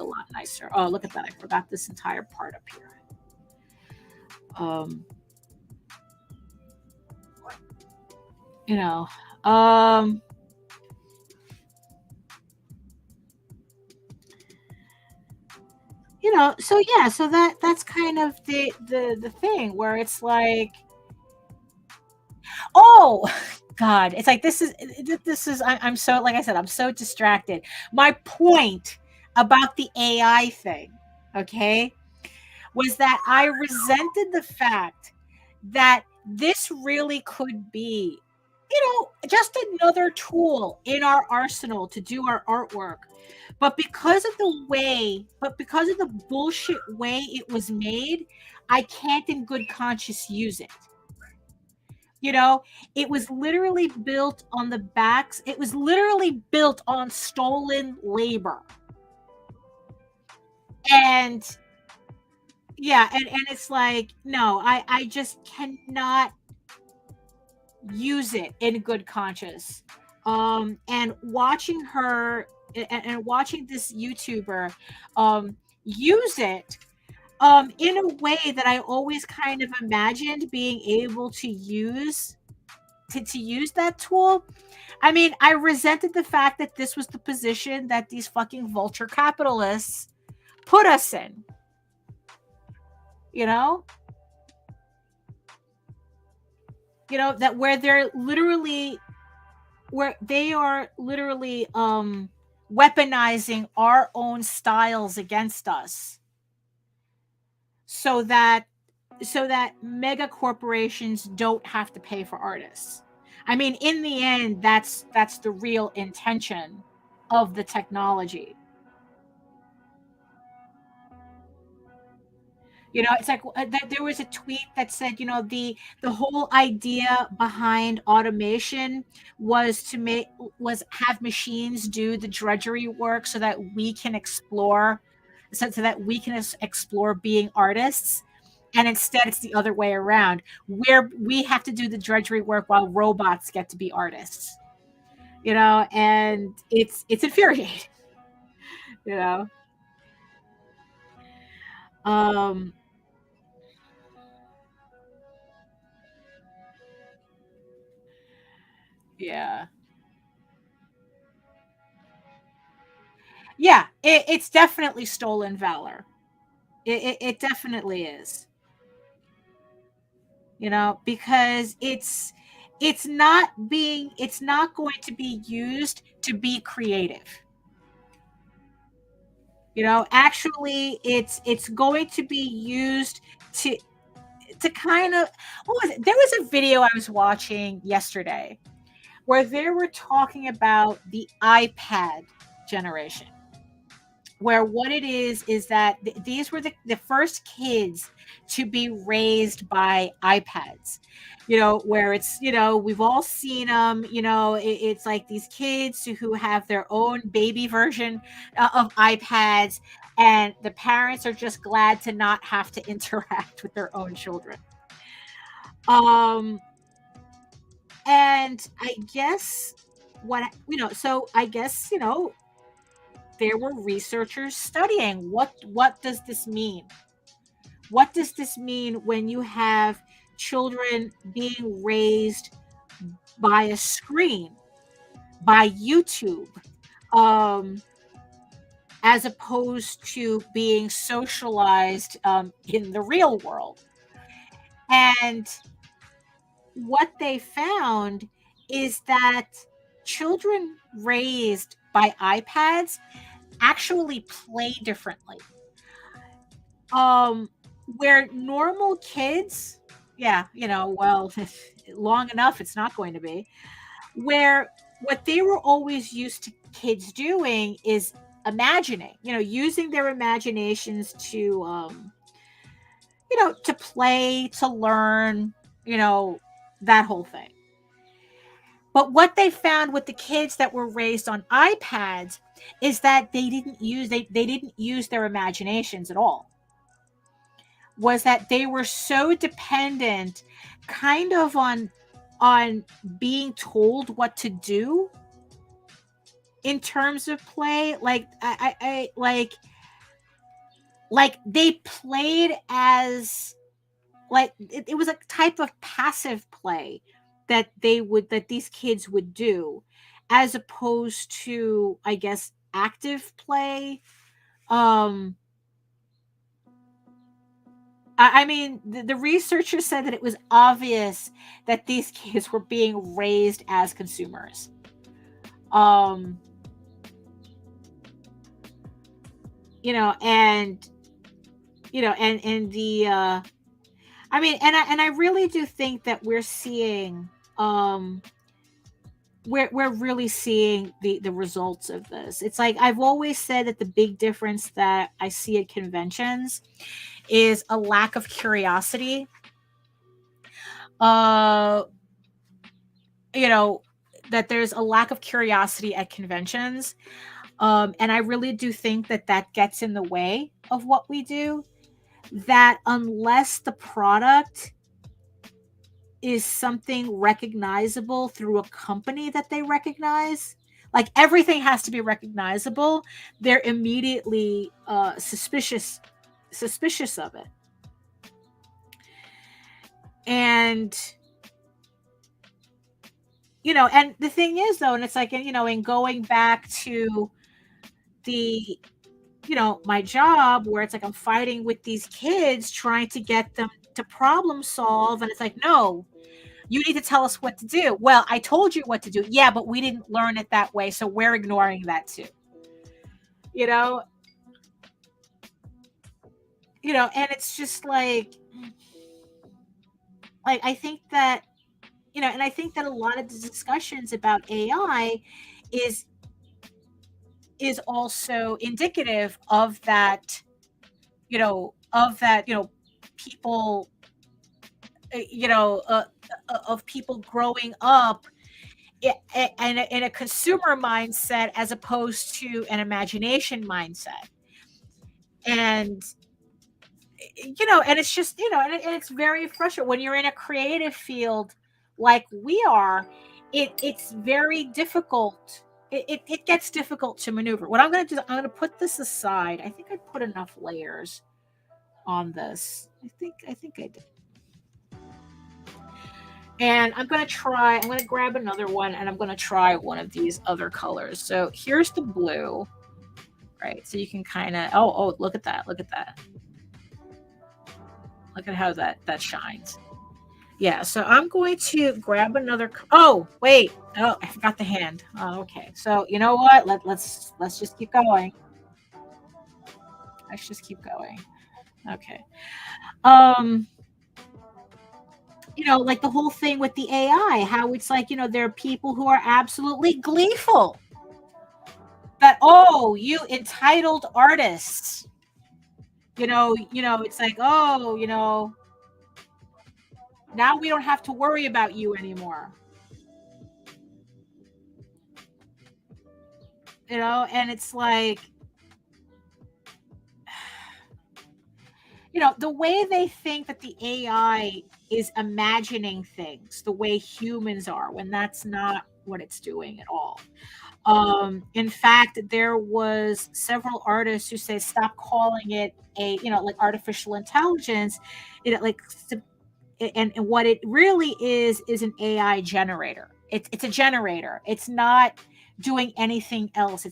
Speaker 1: lot nicer. Oh, look at that, I forgot this entire part up here. So yeah, so that's kind of the thing where it's like, oh God, it's like, this is I'm so, like I said, I'm so distracted. My point about the AI thing, okay, was that I resented the fact that this really could be, just another tool in our arsenal to do our artwork. But because of the bullshit way it was made, I can't in good conscience use it. It was literally built on the backs. It was literally built on stolen labor. And yeah, and it's like, no, I just cannot use it in good conscience. And watching her and watching this YouTuber use it in a way that I always kind of imagined being able to use that tool. I mean, I resented the fact that this was the position that these fucking vulture capitalists put us in. That where they are literally weaponizing our own styles against us, so that mega corporations don't have to pay for artists. I mean, in the end, that's the real intention of the technology. It's like there was a tweet that said, the whole idea behind automation was have machines do the drudgery work so that we can explore, being artists. And instead, it's the other way around, where we have to do the drudgery work while robots get to be artists. And it's infuriating. You know. Yeah. Yeah, it's definitely stolen valor. It definitely is. Because it's not going to be used to be creative. Actually, it's going to be used to kind of, what was it? There was a video I was watching yesterday where they were talking about the iPad generation, where what it is that these were the first kids to be raised by iPads, where it's, we've all seen them, it's like these kids who have their own baby version of iPads, and the parents are just glad to not have to interact with their own children. And I guess there were researchers studying what does this mean? What does this mean when you have children being raised by a screen, by YouTube, as opposed to being socialized in the real world? And what they found is that children raised by iPads actually play differently. Where normal kids, long enough, it's not going to be. Where what they were always used to kids doing is imagining, using their imaginations to, to play, to learn, that whole thing. But what they found with the kids that were raised on iPads is that they didn't use their imaginations at all. Was that they were so dependent kind of on being told what to do in terms of play. Like like they played as, like, it was a type of passive play that these kids would do, as opposed to, I guess, active play. I mean, the researchers said that it was obvious that these kids were being raised as consumers. And the I mean, and I really do think that we're seeing we're really seeing the results of this. It's like, I've always said that the big difference that I see at conventions is a lack of curiosity. That there's a lack of curiosity at conventions. And I really do think that gets in the way of what we do. That unless the product is something recognizable through a company that they recognize, like everything has to be recognizable, they're immediately suspicious of it. And and the thing is, though, and it's like, in going back to the my job, where it's like I'm fighting with these kids trying to get them to problem solve, and it's like, no, you need to tell us what to do. Well, I told you what to do. Yeah, but we didn't learn it that way, so we're ignoring that too. you know, and it's just like I think that, and I think that a lot of the discussions about AI is also indicative of that, people, of people growing up in a consumer mindset as opposed to an imagination mindset. And and it's just, and it's very frustrating when you're in a creative field like we are. It's very difficult. It gets difficult to maneuver. What I'm going to do, I'm going to put this aside. I think I put enough layers on this. I think I did. And I'm going to grab another one, and I'm going to try one of these other colors. So here's the blue, right? So you can kind of, oh, look at that. Look at that. Look at how that shines. Yeah, so I'm going to grab another. Oh, wait. Oh, I forgot the hand. Oh, okay. So you know what? Let's just keep going. Let's just keep going. Okay. Like the whole thing with the AI, how it's like, there are people who are absolutely gleeful that, oh, you entitled artists. It's like, oh, now we don't have to worry about you anymore. And it's like, the way they think that the AI is imagining things the way humans are, when that's not what it's doing at all. In fact, there was several artists who say, stop calling it like artificial intelligence. And what it really is an AI generator. It's a generator. It's not doing anything else.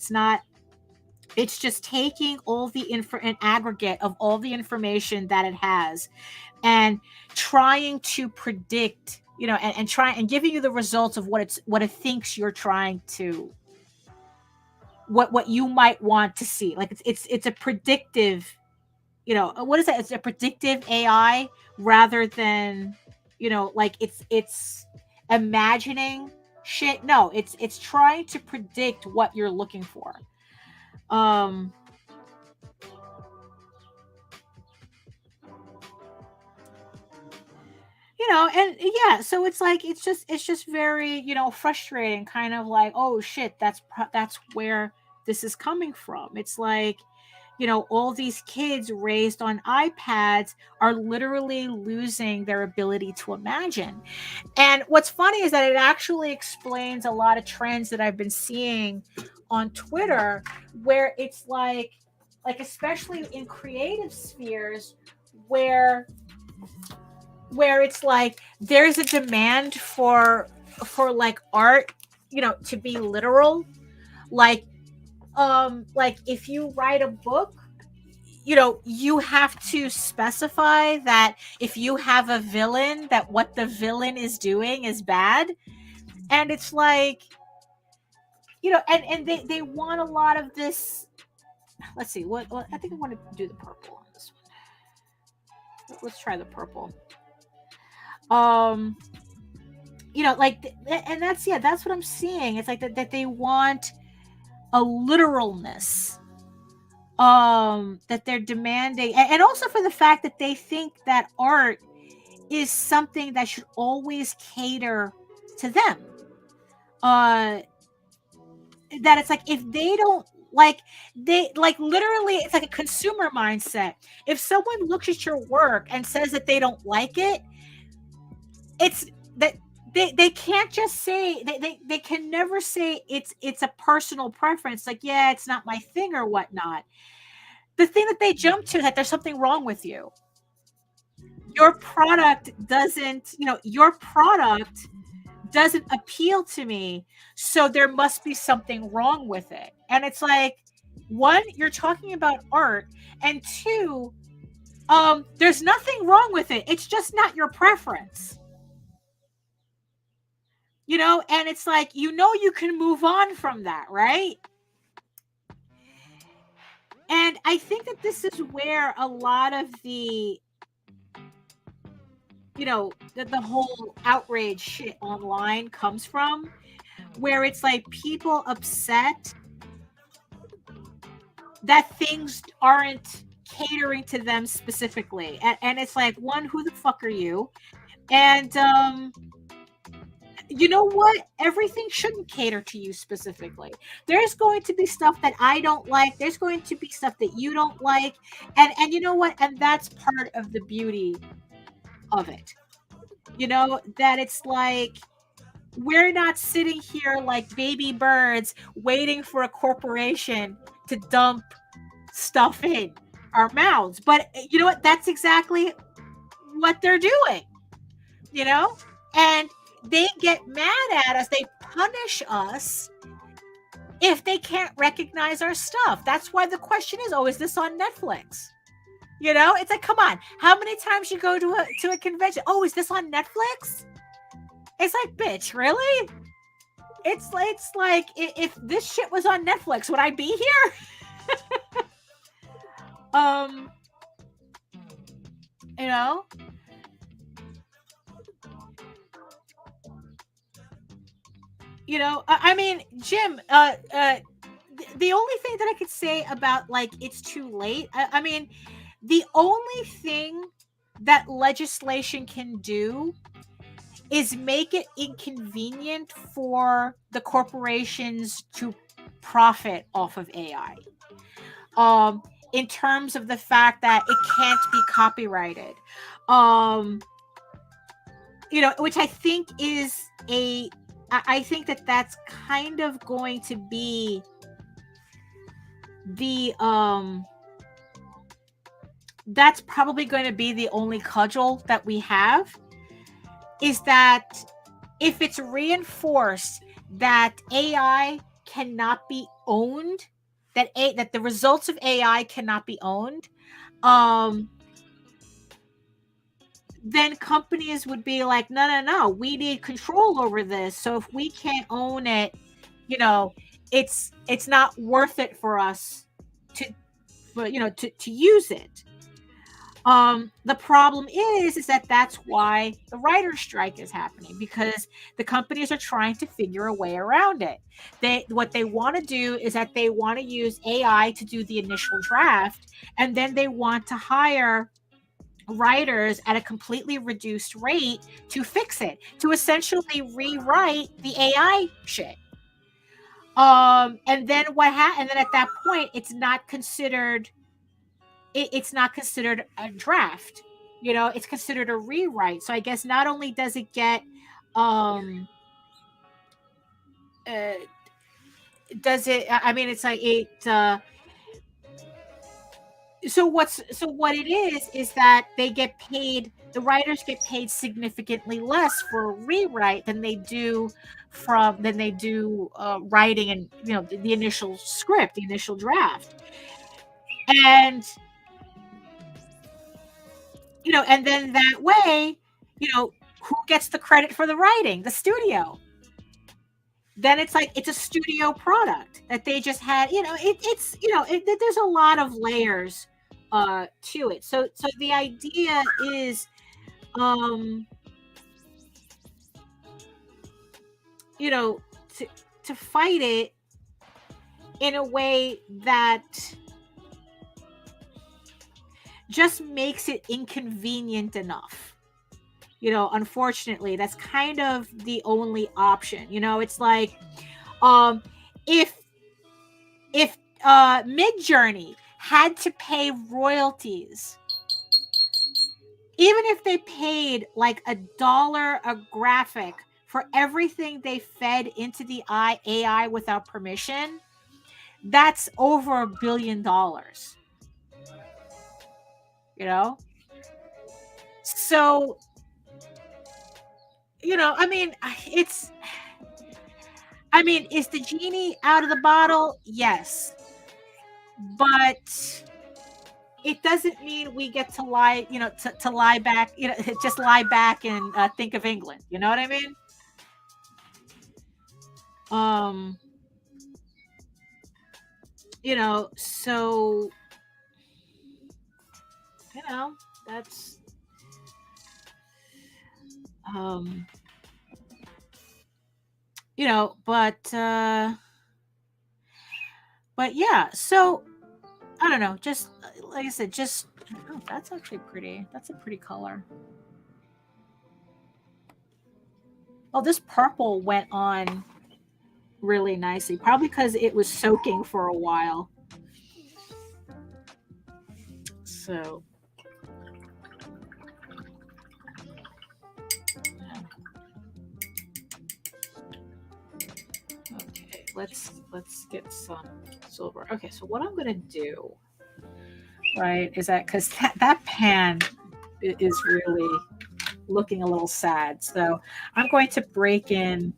Speaker 1: It's just taking all an aggregate of all the information that it has and trying to predict, and giving you the results of what it thinks you're trying to, what you might want to see. Like it's a predictive, what is that? It's a predictive AI rather than, like it's imagining shit. No, it's trying to predict what you're looking for. And yeah, so it's like it's just very, frustrating, kind of like, oh shit, that's where this is coming from. It's like, all these kids raised on iPads are literally losing their ability to imagine. And what's funny is that it actually explains a lot of trends that I've been seeing on Twitter, where it's like especially in creative spheres, where it's like there's a demand for like art, to be literal. Like if you write a book, you have to specify that if you have a villain, that what the villain is doing is bad. And it's like, and they want a lot of this. Let's see, what I think I want to do the purple on this one. Let's try the purple. Like, and that's what I'm seeing. It's like that they want a literalness, that they're demanding, and also for the fact that they think that art is something that should always cater to them. That it's like, if they don't literally, it's like a consumer mindset. If someone looks at your work and says that they don't like it, it's that they can't just say, they can never say it's a personal preference, like, yeah, it's not my thing or whatnot. The thing that they jump to is that there's something wrong with you. Your product doesn't appeal to me, so there must be something wrong with it. And it's like, one, you're talking about art, and two, there's nothing wrong with it. It's just not your preference. And it's like, you can move on from that, right? And I think that this is where a lot of the, the whole outrage shit online comes from, where it's like people upset that things aren't catering to them specifically. And it's like, one, who the fuck are you? And you know what? Everything shouldn't cater to you specifically. There's going to be stuff that I don't like. There's going to be stuff that you don't like. And you know what? And that's part of the beauty of it. That it's like, we're not sitting here like baby birds waiting for a corporation to dump stuff in our mouths. But you know what? That's exactly what they're doing. And they get mad at us. They punish us if they can't recognize our stuff. That's why the question is, is this on Netflix? It's like, come on. How many times you go to a convention? Oh, is this on Netflix? It's like, bitch, really? It's like, if this shit was on Netflix, would I be here? I mean, Jim, the only thing that I could say about, like, it's too late, I mean, the only thing that legislation can do is make it inconvenient for the corporations to profit off of AI. In terms of the fact that it can't be copyrighted. Which I think is I think that that's kind of going to be the that's probably going to be the only cudgel that we have, is that if it's reinforced that AI cannot be owned, that the results of AI cannot be owned, then companies would be like, no, we need control over this. So if we can't own it, it's not worth it for us to use it. The problem is that that's why the writer's strike is happening, because the companies are trying to figure a way around it. What they want to do is that they want to use AI to do the initial draft, and then they want to hire writers at a completely reduced rate to fix it, to essentially rewrite the AI shit. And then and then at that point, it's not considered a draft. It's considered a rewrite. So I guess not only does it get it's like it so what it is that the writers get paid significantly less for a rewrite than they do writing and the initial script, the initial draft. And and then that way, who gets the credit for the writing? The studio. Then it's like, it's a studio product that they just had, there's a lot of layers to it. So the idea is, to fight it in a way that just makes it inconvenient enough. Unfortunately, that's kind of the only option. It's like, if Midjourney had to pay royalties, even if they paid like $1 a graphic for everything they fed into the AI without permission, that's over $1 billion. So, is the genie out of the bottle? Yes. But it doesn't mean we get to lie, to lie back, just lie back and think of England. You know what I mean? So you know, that's um, you know, but yeah. So I don't know. Just like I said, just oh, that's actually pretty. That's a pretty color. Oh, this purple went on really nicely, probably because it was soaking for a while. So yeah. Okay, let's get some silver. Okay, so what I'm gonna do, right, is that because that pan is really looking a little sad. So I'm going to break in.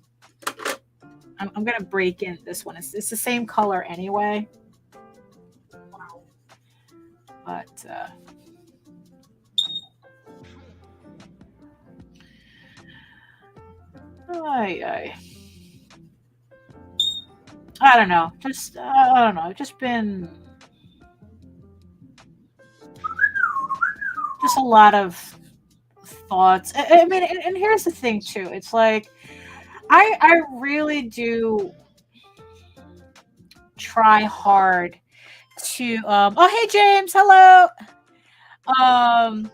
Speaker 1: I'm going to break in this one. It's the same color anyway, but I don't know. Just I don't know. Just been just a lot of thoughts. I mean, and here's the thing too. It's like I really do try hard to oh hey James, hello. Um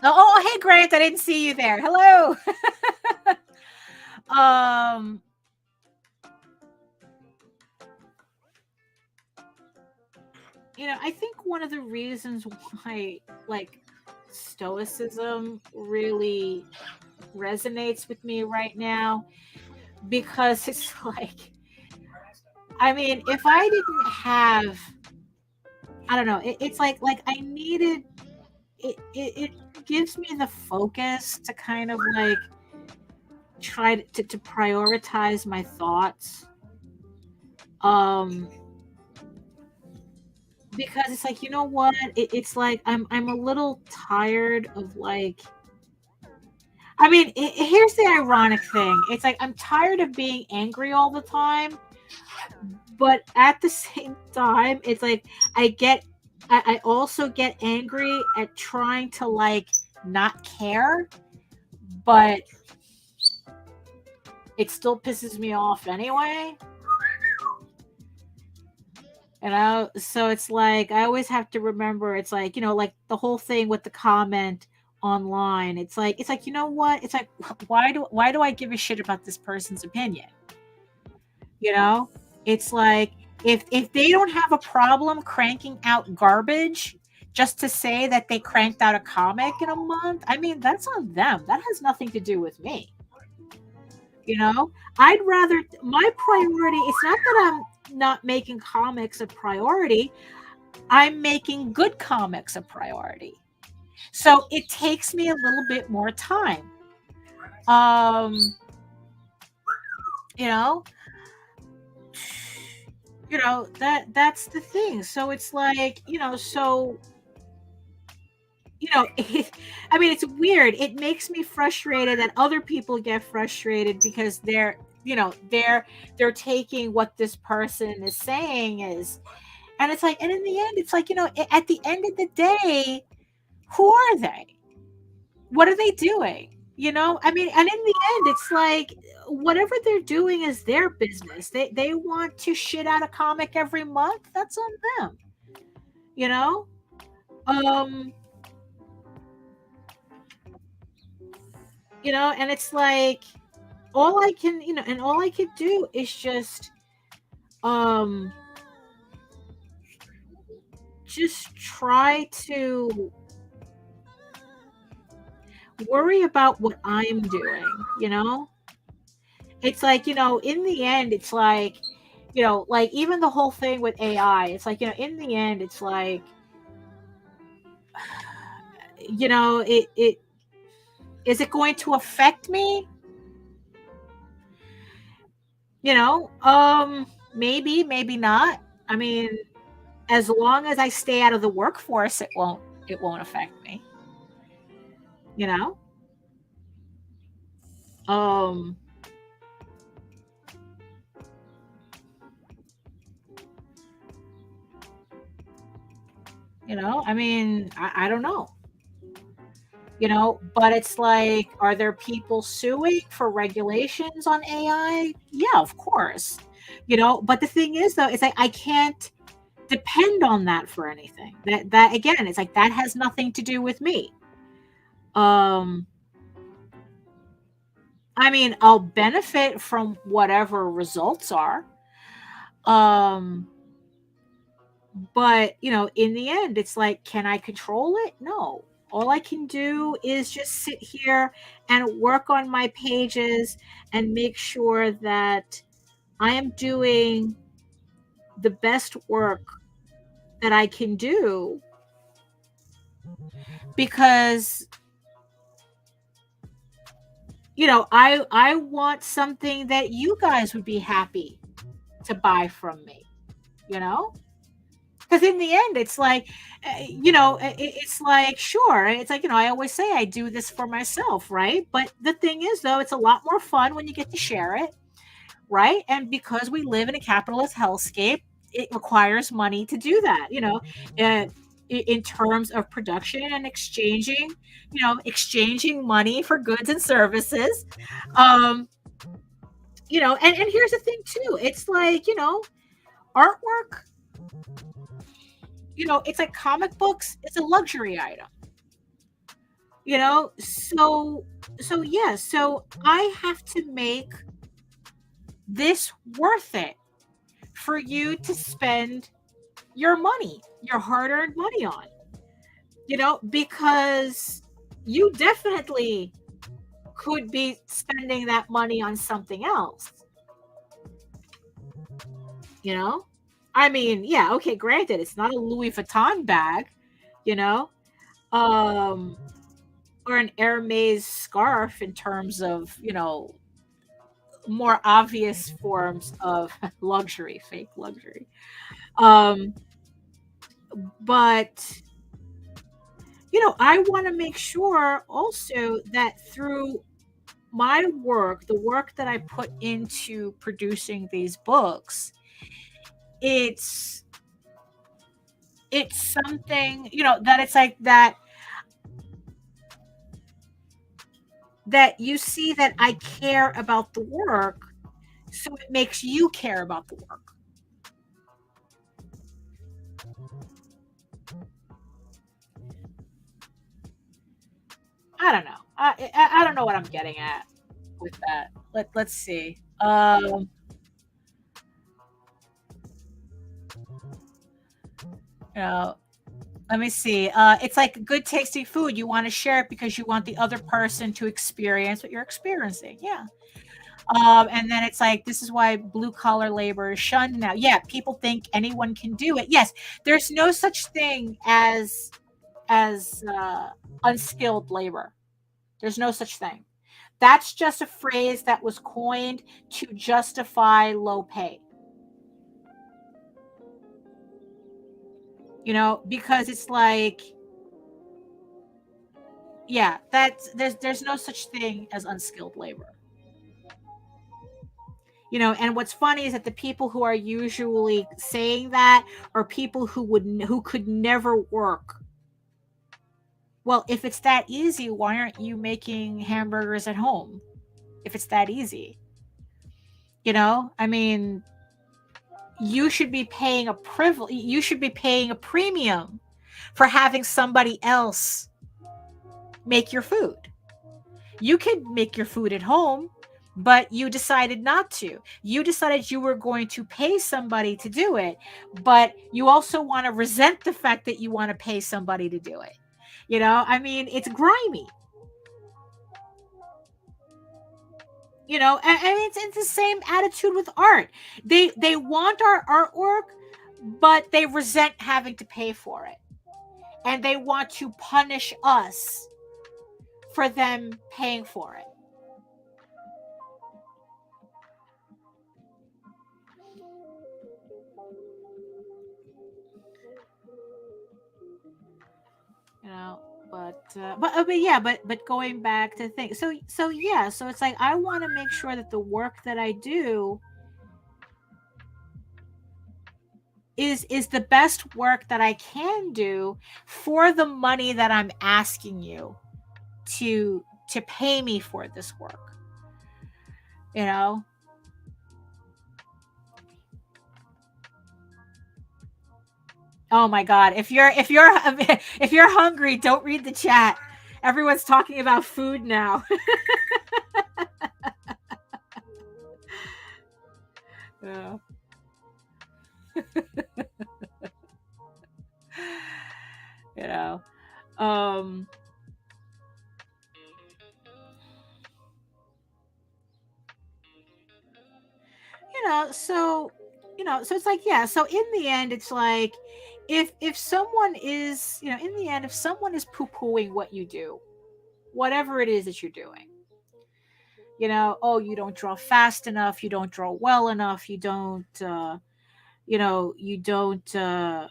Speaker 1: hey Grant, I didn't see you there. Hello. um you know, I think one of the reasons why like stoicism really resonates with me right now, because it's like, I mean, if I didn't have, I don't know, it's like I needed it gives me the focus to kind of like try to prioritize my thoughts. Um because it's like, you know what, it's like I'm a little tired of like, I mean, here's the ironic thing. It's like I'm tired of being angry all the time, but at the same time, it's like I also get angry at trying to like not care, but it still pisses me off anyway. You know, so it's like I always have to remember. It's like, you know, like the whole thing with the comment online. It's like you know what? It's like why do I give a shit about this person's opinion? You know, it's like if they don't have a problem cranking out garbage just to say that they cranked out a comic in a month, I mean, that's on them. That has nothing to do with me. You know, I'd rather, my priority, it's not that I'm not making comics a priority, I'm making good comics a priority. So it takes me a little bit more time. Um, you know, that's the thing. So it's like, I mean, it's weird. It makes me frustrated that other people get frustrated because they're taking what this person is saying is, and it's like, and in the end, it's like, at the end of the day, who are they? What are they doing? I mean, and in the end, it's like whatever they're doing is their business. They want to shit out a comic every month. That's on them. You know? Um, and it's like all I can, and all I could do is um just try to worry about what I'm doing. It's like, in the end, it's like, like even the whole thing with AI, it's like, in the end, it's like, it is it going to affect me? Maybe, maybe not. I mean, as long as I stay out of the workforce, it won't affect me. You know? Um, I mean, I don't know. But it's like, are there people suing for regulations on AI? Yeah, of course. But the thing is, though, it's like I can't depend on that for anything. That again, it's like that has nothing to do with me. I mean, I'll benefit from whatever results are. But in the end, it's like, can I control it? No. All I can do is just sit here and work on my pages and make sure that I am doing the best work that I can do, because I want something that you guys would be happy to buy from me, you know? Because in the end, it's like, it's like, sure. It's like, I always say I do this for myself, right? But the thing is, though, it's a lot more fun when you get to share it, right? And because we live in a capitalist hellscape, it requires money to do that, in terms of production and exchanging money for goods and services. And here's the thing, too. It's like, artwork, it's like comic books, it's a luxury item. So yeah, so I have to make this worth it for you to spend your money, your hard-earned money on. Because you definitely could be spending that money on something else. I mean, yeah, okay, granted, it's not a Louis Vuitton bag, or an Hermes scarf in terms of, more obvious forms of luxury, fake luxury. But, I want to make sure also that through my work, the work that I put into producing these books, it's something, that it's like that you see that I care about the work, so it makes you care about the work. I don't know. I don't know what I'm getting at with that. Let's see. Let me see. It's like good tasting food. You want to share it because you want the other person to experience what you're experiencing. Yeah. And then it's like, this is why blue collar labor is shunned now. Yeah, people think anyone can do it. Yes, there's no such thing as unskilled labor. There's no such thing. That's just a phrase that was coined to justify low pay. Because it's like, yeah, there's no such thing as unskilled labor. And what's funny is that the people who are usually saying that are people who could never work. Well, if it's that easy, why aren't you making hamburgers at home? If it's that easy, I mean, you should be paying a premium for having somebody else make your food. You could make your food at home, but you decided not to. You decided you were going to pay somebody to do it, but you also want to resent the fact that you want to pay somebody to do it. I mean, it's grimy. And it's the same attitude with art. They want our artwork, but they resent having to pay for it. And they want to punish us for them paying for it. But going back to things, so yeah, so it's like I want to make sure that the work that I do is the best work that I can do for the money that I'm asking you to pay me for this work. You know? Oh my God. If you're if you're hungry, don't read the chat. Everyone's talking about food now. Yeah. You know. So it's like, yeah, so in the end it's like, if someone is, in the end, if someone is poo-pooing what you do, whatever it is that you're doing, oh, you don't draw fast enough, you don't draw well enough, you don't you don't I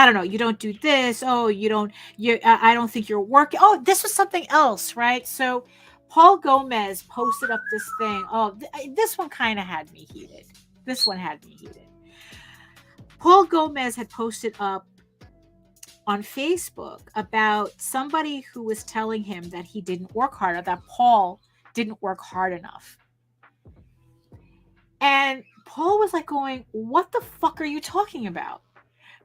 Speaker 1: don't know, you don't do this, oh, I don't think you're working. Oh, this was something else, right? So Paul Gomez posted up this thing. Oh, this one kind of had me heated. This one had me heated. Paul Gomez had posted up on Facebook about somebody who was telling him that he didn't work hard, or that Paul didn't work hard enough. And Paul was like going, what the fuck are you talking about?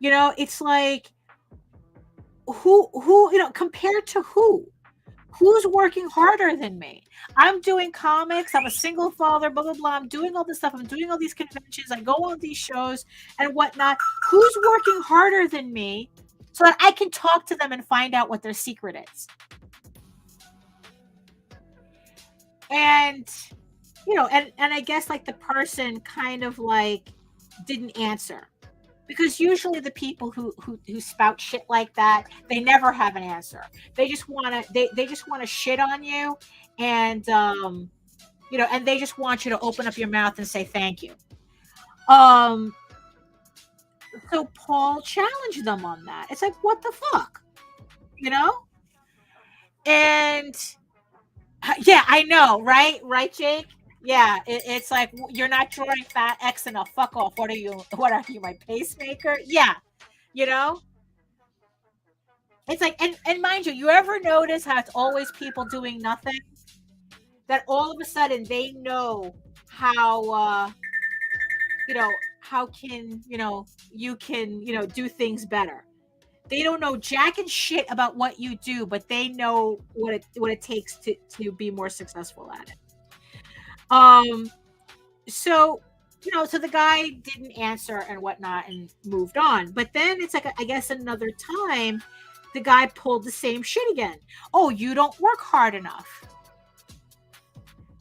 Speaker 1: It's like, who, compared to who? Who's working harder than me? I'm doing comics. I'm a single father, blah, blah, blah. I'm doing all this stuff. I'm doing all these conventions. I go on these shows and whatnot. Who's working harder than me so that I can talk to them and find out what their secret is? And, and I guess like the person kind of like didn't answer. Because usually the people who spout shit like that, they never have an answer. They just want to they just want to shit on you, and and they just want you to open up your mouth and say thank you. So Paul challenged them on that. It's like, what the fuck, And yeah, I know, right, Jake? Yeah, it's like, you're not drawing fat X enough. Fuck off. What are you, my pacemaker? Yeah, It's like, and mind you ever notice how it's always people doing nothing? That all of a sudden they know how, how can, you can, do things better. They don't know jack and shit about what you do, but they know what it takes to be more successful at it. So so the guy didn't answer and whatnot and moved on. But then it's like, I guess another time the guy pulled the same shit again. Oh, you don't work hard enough.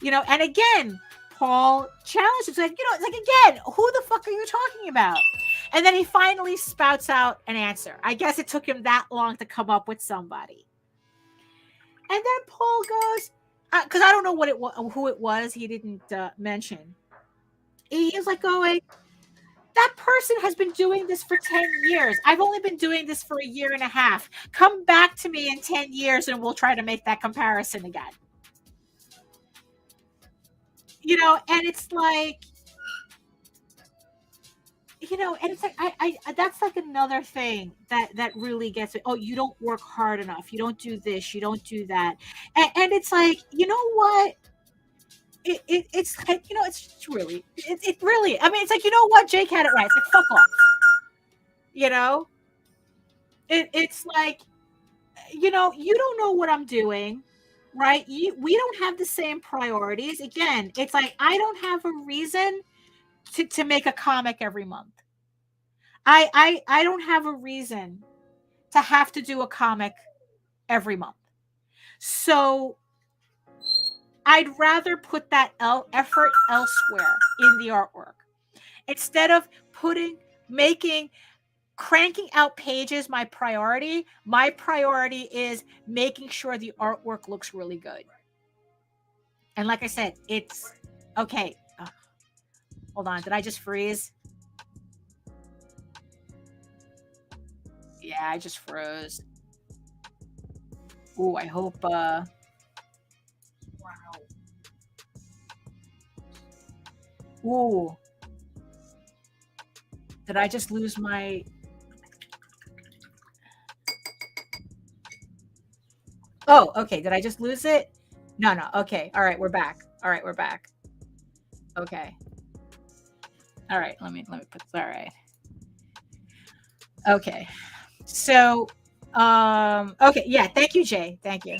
Speaker 1: And again, Paul challenged him. It's like, it's like, again, who the fuck are you talking about? And then he finally spouts out an answer. I guess it took him that long to come up with somebody. And then Paul goes, because I don't know who it was. He didn't mention. He was like going, that person has been doing this for 10 years. I've only been doing this for a year and a half. Come back to me in 10 years and we'll try to make that comparison again. And it's like, and it's like, I that's like another thing that really gets it. Oh, you don't work hard enough. You don't do this. You don't do that. And it's like, you know what? It's like, it's really, it really, I mean, it's like, you know what? Jake had it right. It's like, fuck off. It's like, you don't know what I'm doing, right? We don't have the same priorities. Again, it's like, I don't have a reason to make a comic every month. I don't have a reason to have to do a comic every month. So I'd rather put that effort elsewhere in the artwork. Instead of cranking out pages my priority is making sure the artwork looks really good. And like I said, it's okay. Hold on, did I just freeze? Yeah, I just froze. Ooh, I hope wow. Ooh. Did I just lose my... Oh, okay. Did I just lose it? No. Okay. All right, we're back. All right, we're back. Okay. All right, let me put... All right. Okay. So, okay, yeah, thank you, Jay. Thank you.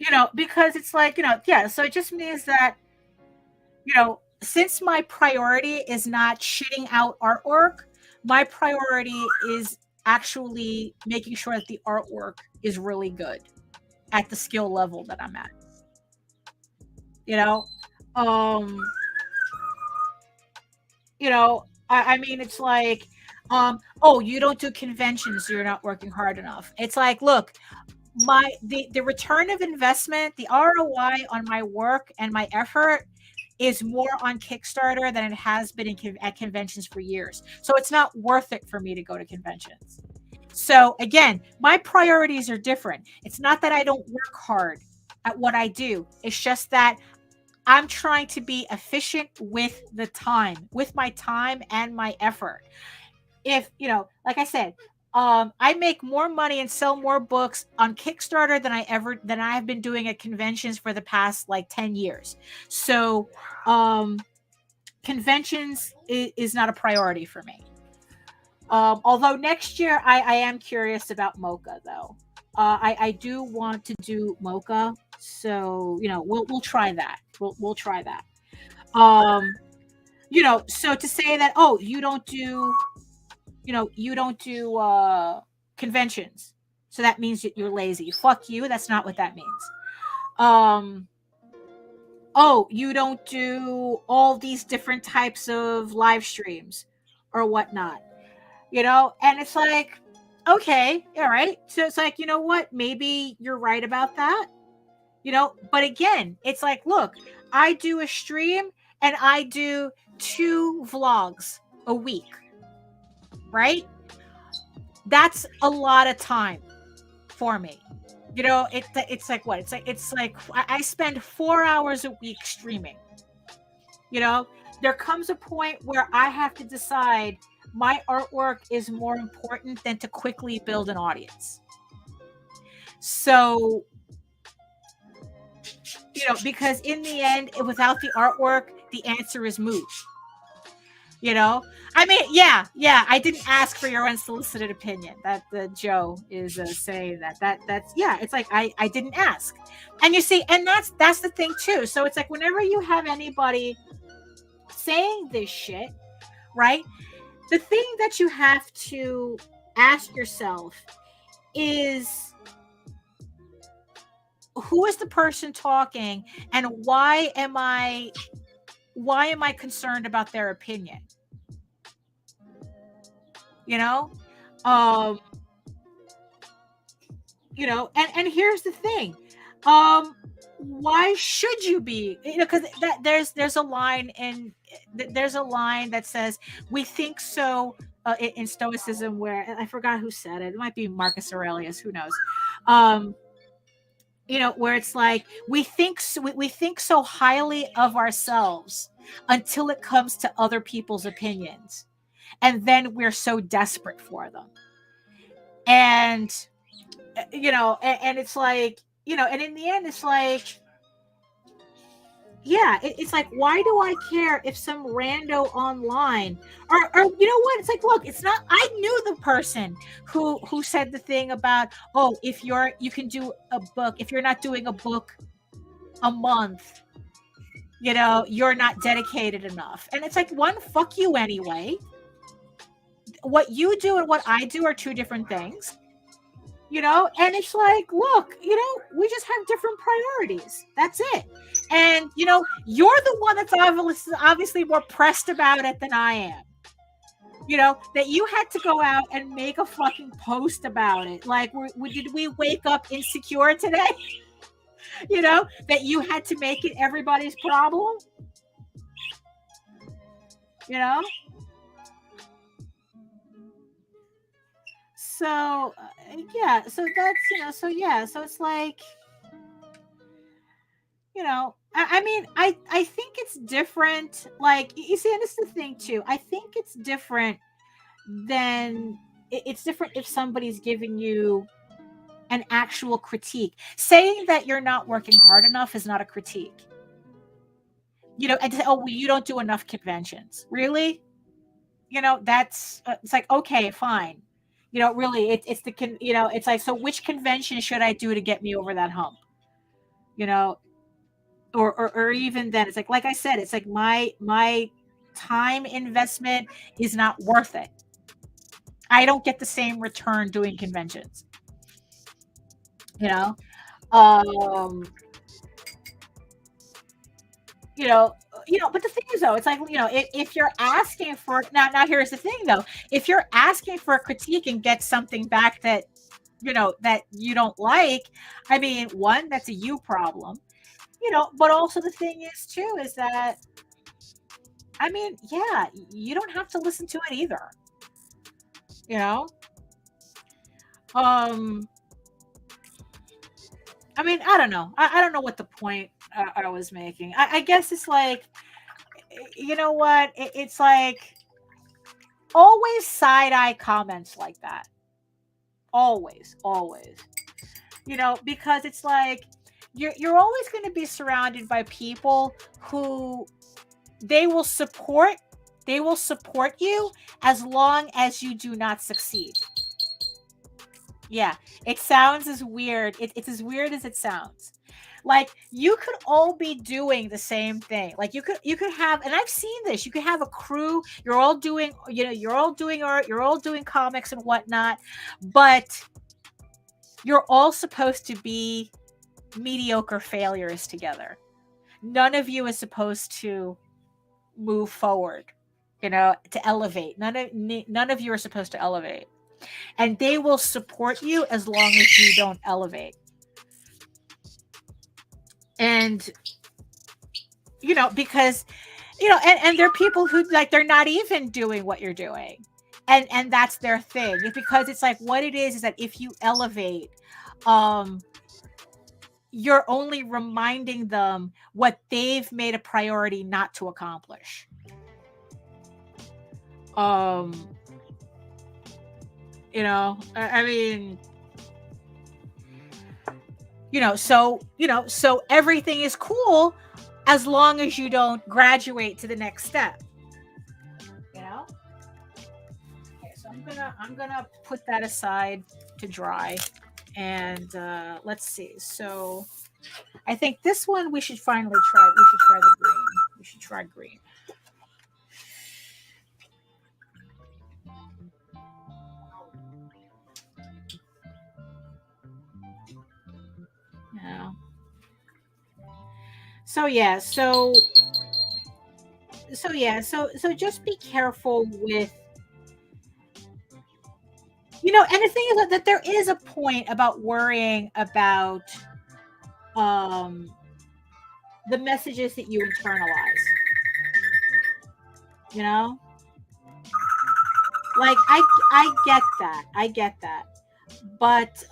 Speaker 1: You know, because it's like, you know, yeah, so it just means that, you know, since my priority is not shitting out artwork, my priority is actually making sure that the artwork is really good at the skill level that I'm at. You know, you know, I mean, it's like, oh, you don't do conventions, so you're not working hard enough. It's like, look, the return of investment, the ROI on my work and my effort is more on Kickstarter than it has been at conventions for years. So it's not worth it for me to go to conventions. So again, my priorities are different. It's not that I don't work hard at what I do. It's just that I'm trying to be efficient with the time, with my time and my effort. If, you know, like I said, I make more money and sell more books on Kickstarter than I have been doing at conventions for the past like 10 years. So, conventions is not a priority for me. Although next year I am curious about MoCA though. I do want to do MoCA, so you know we'll try that. We'll try that. You know, so to say that, oh, you don't do conventions, so that means that you're lazy. Fuck you. That's not what that means. Oh, you don't do all these different types of live streams or whatnot, you know? And it's like, okay, all right. So it's like, you know what? Maybe you're right about that, you know? But again, it's like, look, I do a stream and I do 2 vlogs a week, right? That's a lot of time for me. You know, it's like what? It's like I spend 4 hours a week streaming. You know, there comes a point where I have to decide my artwork is more important than to quickly build an audience. So, you know, because in the end, without the artwork, the answer is moot. You know, I mean, yeah, I didn't ask for your unsolicited opinion. That Joe is saying that's yeah. It's like I didn't ask, and you see, and that's the thing too. So it's like whenever you have anybody saying this shit, right? The thing that you have to ask yourself is, who is the person talking, and why am I concerned about their opinion? You know, you know, and here's the thing, why should you be? You know, because there's a line that says we think so in Stoicism, where I forgot who said it. It might be Marcus Aurelius. Who knows? You know, where it's like we think so highly of ourselves until it comes to other people's opinions, and then we're so desperate for them. And you know, and it's like, you know, and in the end, it's like, yeah, it's like, why do I care if some rando online or you know what? It's like, look, it's not. I knew the person who said the thing about, oh, if you can do a book, if you're not doing a book a month, you know, you're not dedicated enough. And it's like, one, fuck you anyway. What you do and what I do are 2 different things. You know, and it's like, look, you know, we just have different priorities. That's it. And, you know, you're the one that's obviously more pressed about it than I am. You know, that you had to go out and make a fucking post about it. Like, did we wake up insecure today? You know, that you had to make it everybody's problem. You know? So yeah, so that's, you know, so yeah, so it's like, you know, I mean, I think it's different. Like, you see, and this is the thing too. I think it's different than it's different if somebody's giving you an actual critique. Saying that you're not working hard enough is not a critique. You know, and to say, oh, well, you don't do enough conventions. Really? You know, that's it's like, okay, fine. You know, really, it's you know, it's like, so which convention should I do to get me over that hump? You know, or even then, it's like I said, it's like my time investment is not worth it. I don't get the same return doing conventions. You know, um, but the thing is though, it's like, if you're asking for now here's the thing though, if you're asking for a critique and get something back that that you don't like, I mean, one, that's a you problem, but also the thing is too is that, I mean, yeah, you don't have to listen to it either. You know, um, I mean, I don't know. I don't know what the point I was making. I guess it's like, you know what? It's like always side eye comments like that. Always, always. Because it's like you're always going to be surrounded by people who they will support you as long as you do not succeed. Yeah, it sounds as weird. It's as weird as it sounds. Like, you could all be doing the same thing. Like, you could have, and I've seen this, you could have a crew, you're all doing art, you're all doing comics and whatnot, but you're all supposed to be mediocre failures together. None of you is supposed to move forward, to elevate. None of you are supposed to elevate. And they will support you as long as you don't elevate. And, because, and there are people who, like, they're not even doing what you're doing. And that's their thing. It's because it's like, what it is that if you elevate, you're only reminding them what they've made a priority not to accomplish. I mean, so everything is cool as long as you don't graduate to the next step. Okay, so I'm gonna put that aside to dry, and let's see. So I think this one we should finally try. We should try the green. We should try green. Yeah. So just be careful with, and the thing is that there is a point about worrying about the messages that you internalize. Like, I get that, but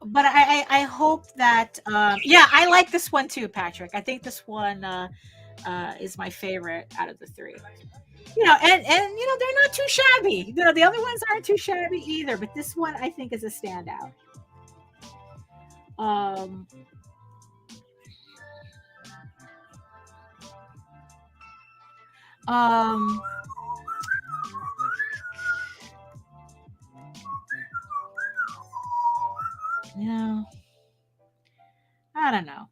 Speaker 1: but I hope that yeah, I like this one too, Patrick. I think this one is my favorite out of the three. And they're not too shabby. The other ones aren't too shabby either, but this one I think is a standout. I don't know.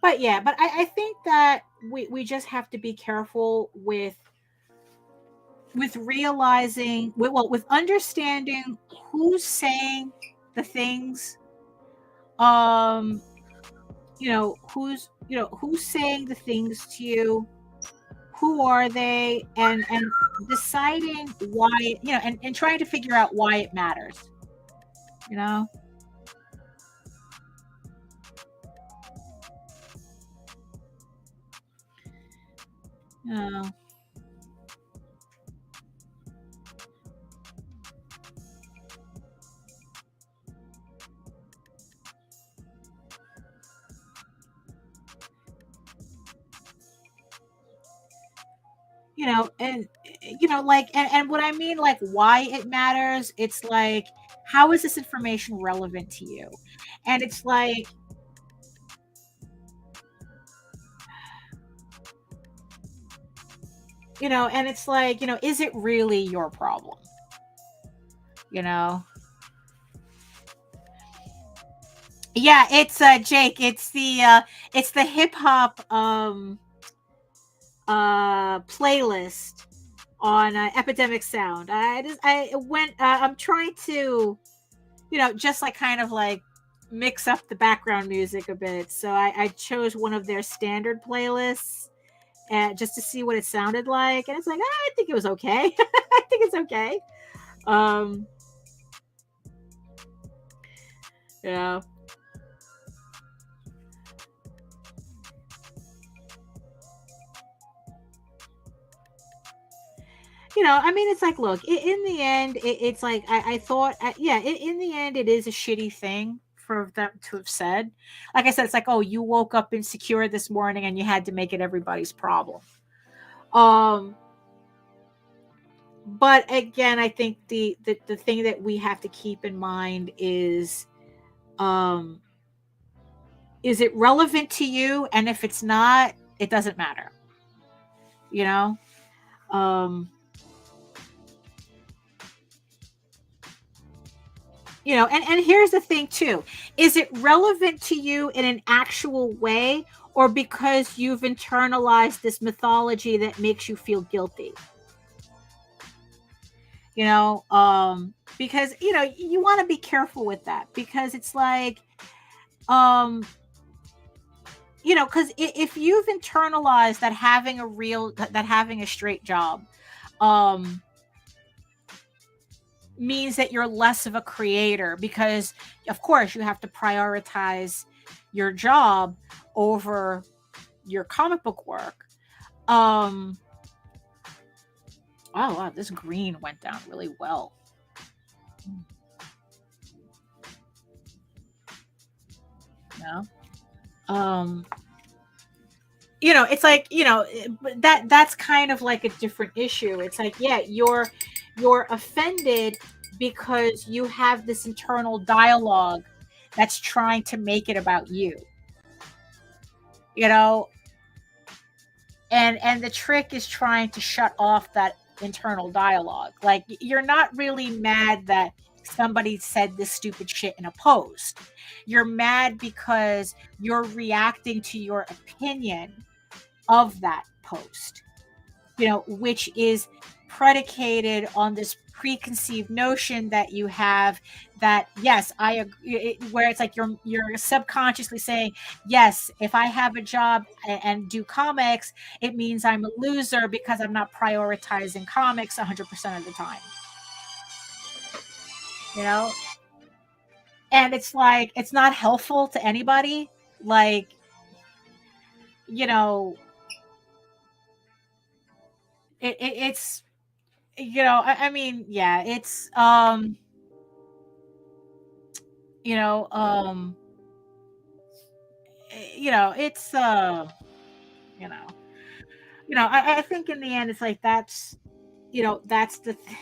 Speaker 1: But yeah, but I think that we just have to be careful with realizing, with understanding who's saying the things, who's saying the things to you, who are they, and deciding why, and trying to figure out why it matters. Oh. And like, and what I mean, like, why it matters, it's like, how is this information relevant to you? And it's like, and it's like, is it really your problem? You know? Yeah, it's Jake, it's the hip hop playlist on Epidemic Sound. I went I'm trying to, just like kind of like mix up the background music a bit. So I chose one of their standard playlists just to see what it sounded like. And it's like, I think it was okay. I think it's okay. Yeah. I mean, it's like, look, in the end, it's like, I thought, yeah, in the end, it is a shitty thing for them to have said. Like I said, it's like, oh, you woke up insecure this morning and you had to make it everybody's problem. But again, I think the thing that we have to keep in mind is it relevant to you? And if it's not, it doesn't matter. And here's the thing too. Is it relevant to you in an actual way, or because you've internalized this mythology that makes you feel guilty? Because, you want to be careful with that, because it's like, because if you've internalized that having a straight job, means that you're less of a creator, because of course you have to prioritize your job over your comic book work. Oh wow, this green went down really well. Yeah. It's like, that's kind of like a different issue. It's like, yeah, you're offended because you have this internal dialogue that's trying to make it about you. And the trick is trying to shut off that internal dialogue. Like, you're not really mad that somebody said this stupid shit in a post. You're mad because you're reacting to your opinion of that post, which is predicated on this preconceived notion that you have, that yes, I agree, where it's like you're subconsciously saying, yes, if I have a job and do comics, it means I'm a loser because I'm not prioritizing comics 100% of the time. And it's like, it's not helpful to anybody. Like, it's, I mean, yeah, it's, it's, I think in the end, it's like, that's the thing,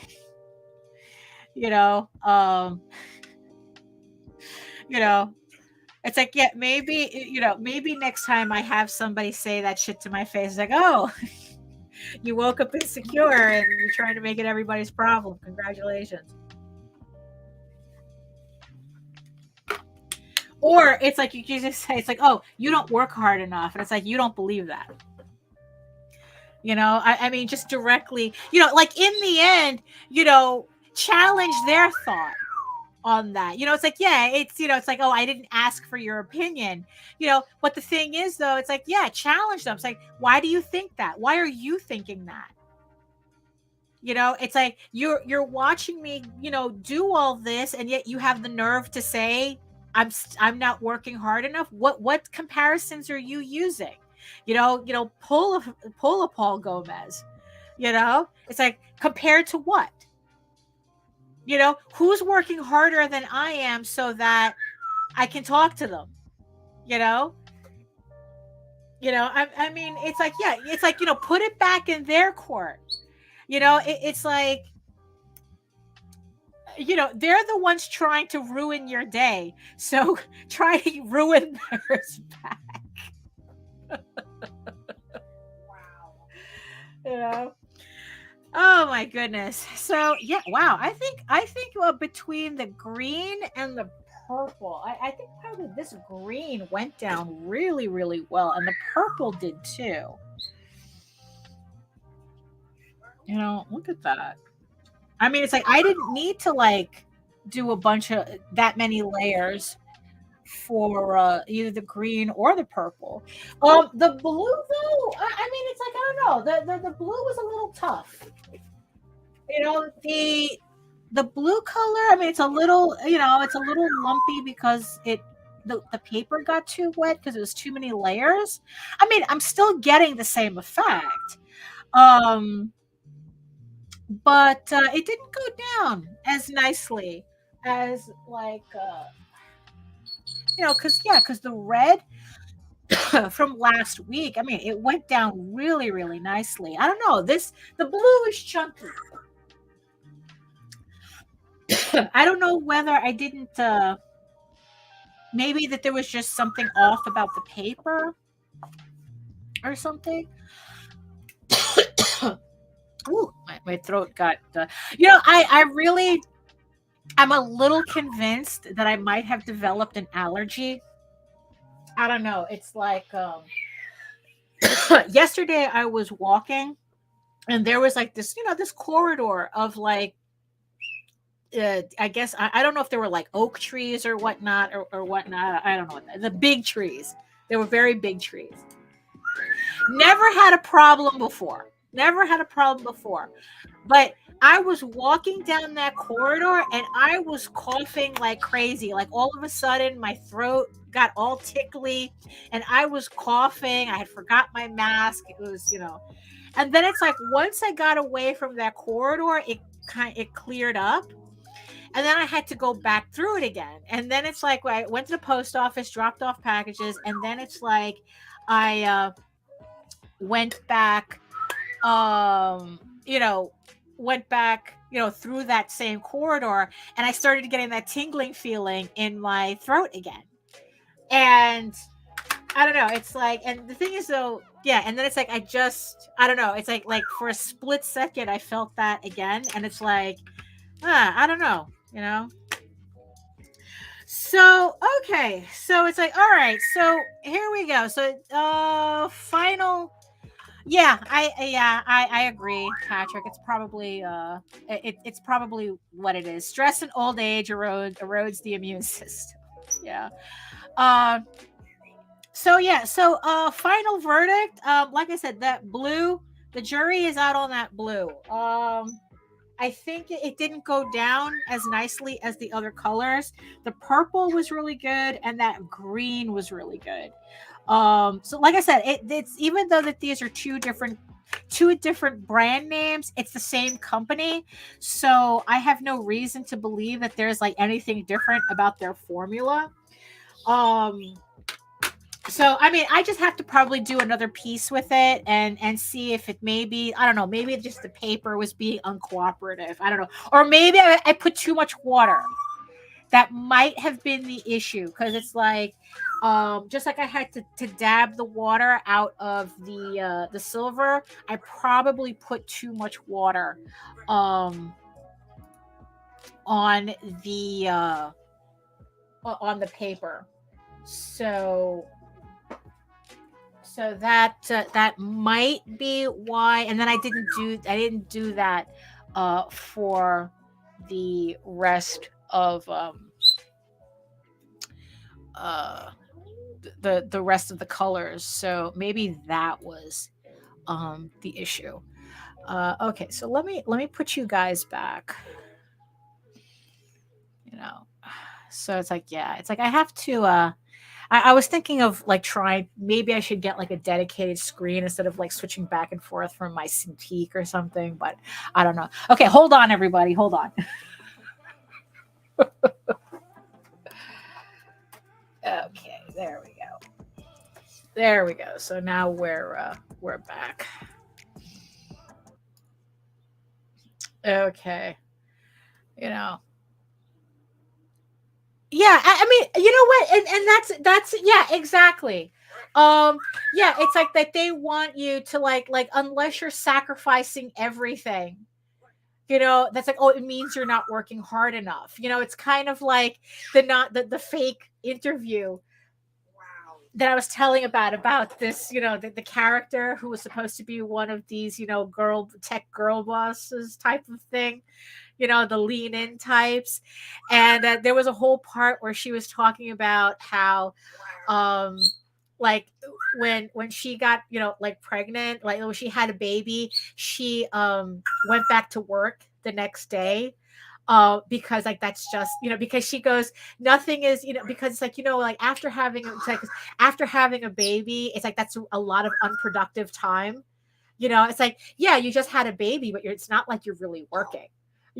Speaker 1: it's like, yeah, maybe next time I have somebody say that shit to my face, like, oh, you woke up insecure and you're trying to make it everybody's problem. Congratulations. Or it's like, you just say, it's like, oh, you don't work hard enough. And it's like, you don't believe that. I mean, just directly, like, in the end, challenge their thought on that. It's like, yeah, it's like, oh, I didn't ask for your opinion, but the thing is, though, it's like, yeah, challenge them. It's like, why do you think that? Why are you thinking that? It's like, you're watching me, do all this, and yet you have the nerve to say I'm not working hard enough. What comparisons are you using? pull a Paul Gomez. It's like, compared to what? Who's working harder than I am so that I can talk to them? I mean, it's like, yeah, it's like, put it back in their court. It's like, they're the ones trying to ruin your day. So try to ruin theirs back. Wow. Oh my goodness. So yeah, wow. I think between the green and the purple, I think probably this green went down really, really well, and the purple did too. Look at that. I mean, it's like, I didn't need to like do a bunch of that many layers for either the green or the purple. The blue though, I mean, it's like, I don't know. The blue was a little tough. The blue color, I mean, it's a little lumpy because the paper got too wet because it was too many layers. I mean, I'm still getting the same effect. But it didn't go down as nicely as like because the red from last week, I mean, it went down really, really nicely. I don't know, the blue is chunky. I don't know whether I didn't maybe that there was just something off about the paper or something. Ooh, my throat got I'm a little convinced that I might have developed an allergy. I don't know. It's like yesterday I was walking and there was like this corridor of like I guess I don't know if there were like oak trees or whatnot or whatnot. I don't know. The big trees. They were very big trees. Never had a problem before. But I was walking down that corridor and I was coughing like crazy. Like all of a sudden my throat got all tickly and I was coughing. I had forgot my mask. It was, and then it's like once I got away from that corridor, it cleared up. And then I had to go back through it again. And then it's like I went to the post office, dropped off packages, and then it's like I went back through that same corridor, and I started getting that tingling feeling in my throat again. And I don't know, it's like, and the thing is though, yeah, and then it's like I don't know, it's like for a split second I felt that again, and it's like I don't know, So okay, so it's like, all right, so here we go. So final. Yeah, I agree, Patrick. It's probably it's probably what it is. Stress and old age erodes the immune system. Yeah. So final verdict. Like I said, that blue, the jury is out on that blue. I think it didn't go down as nicely as the other colors. The purple was really good, and that green was really good. So like I said, it's even though that these are two different brand names, it's the same company. So I have no reason to believe that there's like anything different about their formula. So I mean, I just have to probably do another piece with it and see if it maybe, I don't know, maybe just the paper was being uncooperative. I don't know. Or maybe I put too much water. That might have been the issue, because it's like just like I had to dab the water out of the silver, I probably put too much water on the paper. So that might be why. And then I didn't do that for the rest of the rest of the colors. So maybe that was the issue. Okay, so let me put you guys back. So it's like, yeah, it's like I have to I was thinking of like trying, maybe I should get like a dedicated screen instead of like switching back and forth from my Cintiq or something, but I don't know. Okay, hold on, everybody. Hold on. Okay, there we go. There we go. So now we're back. Okay. You know. Yeah, I mean, you know what? And that's yeah, exactly. Yeah, it's like that they want you to like unless you're sacrificing everything, that's like, oh, it means you're not working hard enough. It's kind of like the fake interview that I was telling about this, the character who was supposed to be one of these, girl bosses type of thing, the lean in types. And there was a whole part where she was talking about how, like when she got, like pregnant, like when she had a baby, she went back to work the next day, because like that's just, because she goes, nothing is, because it's like, like after having a baby, it's like that's a lot of unproductive time. It's like, yeah, you just had a baby, but it's not like you're really working.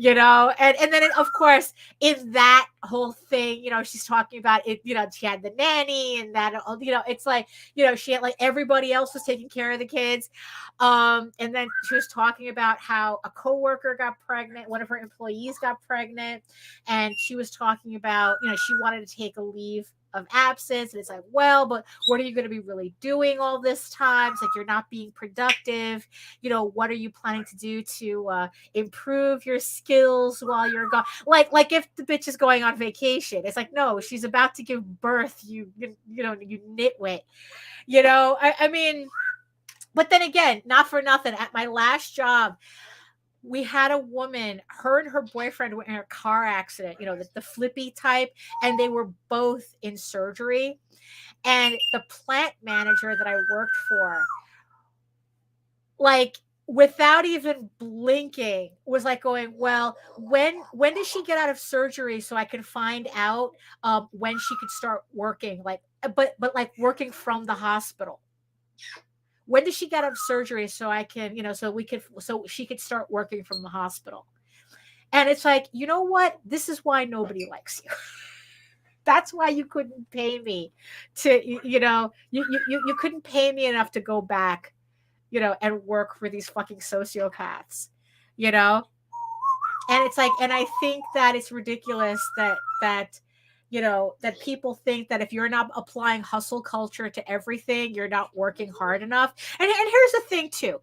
Speaker 1: And then of course in that whole thing, she's talking about it, she had the nanny and that, it's like, she had like everybody else was taking care of the kids. And then she was talking about how a coworker got pregnant, one of her employees got pregnant, and she was talking about, she wanted to take a leave of absence, and it's like, well, but what are you going to be really doing all this time? It's like you're not being productive. What are you planning to do to improve your skills while you're gone? Like if the bitch is going on vacation, it's like, no, she's about to give birth, you nitwit. I mean, but then again, not for nothing, at my last job, we had a woman, her and her boyfriend were in a car accident, the flippy type, and they were both in surgery. And the plant manager that I worked for, like without even blinking, was like going, well, when did she get out of surgery so I can find out when she could start working, like but like working from the hospital. When did she get out of surgery so I can, so she could start working from the hospital? And it's like, you know what? This is why nobody likes you. That's why you couldn't pay me to, you couldn't pay me enough to go back, and work for these fucking sociopaths, And it's like, and I think that it's ridiculous that that people think that if you're not applying hustle culture to everything, you're not working hard enough. And here's the thing too.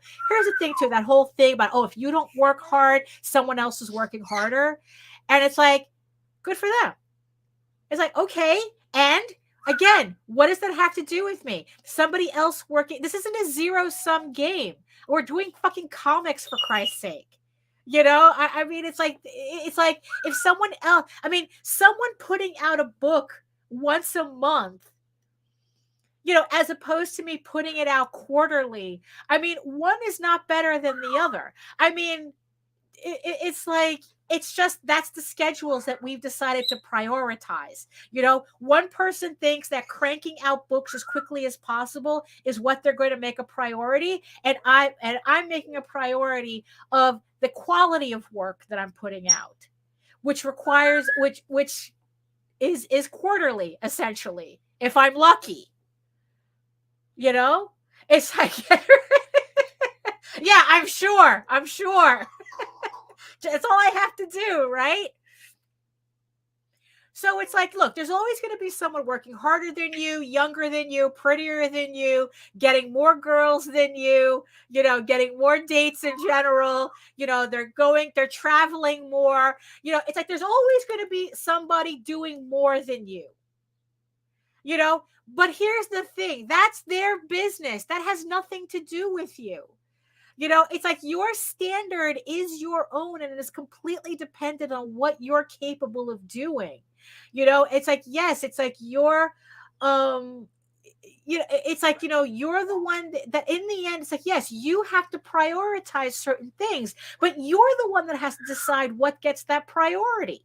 Speaker 1: That whole thing about, oh, if you don't work hard, someone else is working harder. And it's like, good for them. It's like, okay. And again, what does that have to do with me? Somebody else working. This isn't a zero-sum game. We're doing fucking comics, for Christ's sake. I mean, it's like if someone else, someone putting out a book once a month, as opposed to me putting it out quarterly. I mean, one is not better than the other. I mean, it's like, it's just, that's the schedules that we've decided to prioritize. One person thinks that cranking out books as quickly as possible is what they're going to make a priority, and I'm making a priority of the quality of work that I'm putting out, which requires which is quarterly, essentially, if I'm lucky. It's like yeah, I'm sure. That's all I have to do, right? So it's like, look, there's always going to be someone working harder than you, younger than you, prettier than you, getting more girls than you, getting more dates in general. They're traveling more. It's like there's always going to be somebody doing more than you. But here's the thing, that's their business. That has nothing to do with you. It's like your standard is your own, and it is completely dependent on what you're capable of doing. It's like, yes, it's like you're, it's like, you're the one that in the end, it's like, yes, you have to prioritize certain things, but you're the one that has to decide what gets that priority.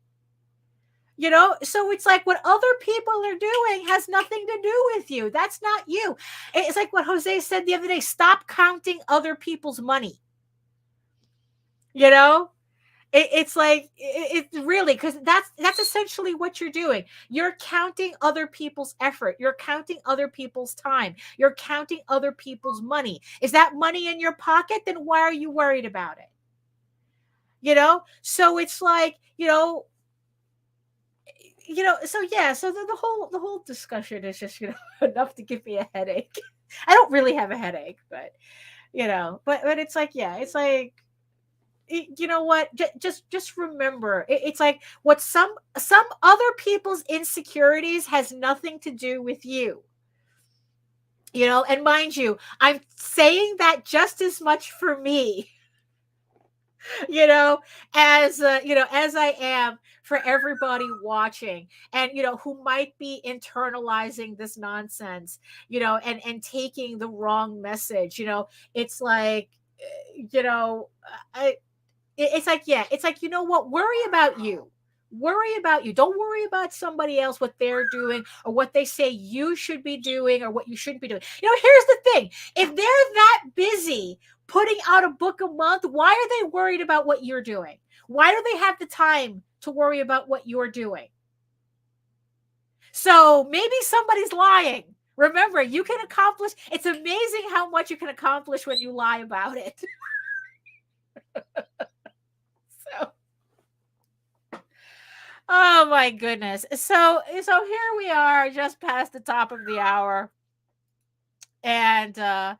Speaker 1: So it's like what other people are doing has nothing to do with you. That's not you. It's like what Jose said the other day, stop counting other people's money. It's like it's really, because that's essentially what you're doing. You're counting other people's effort. You're counting other people's time. You're counting other people's money. Is that money in your pocket? Then why are you worried about it? So it's like, so yeah, so the whole discussion is just, enough to give me a headache. I don't really have a headache, but but it's like, yeah, it's like, you know what, just remember, it's like what some other people's insecurities has nothing to do with you. And mind you, I'm saying that just as much for me, as as I am for everybody watching, and who might be internalizing this nonsense, and taking the wrong message. It's like, it's like, yeah, it's like, what, worry about you. Don't worry about somebody else, what they're doing or what they say you should be doing or what you shouldn't be doing. Here's the thing: if they're that busy putting out a book a month, why are they worried about what you're doing? Why do they have the time to worry about what you're doing? So maybe somebody's lying. Remember, you can accomplish. It's amazing how much you can accomplish when you lie about it. Oh my goodness. So here we are, just past the top of the hour. And yeah,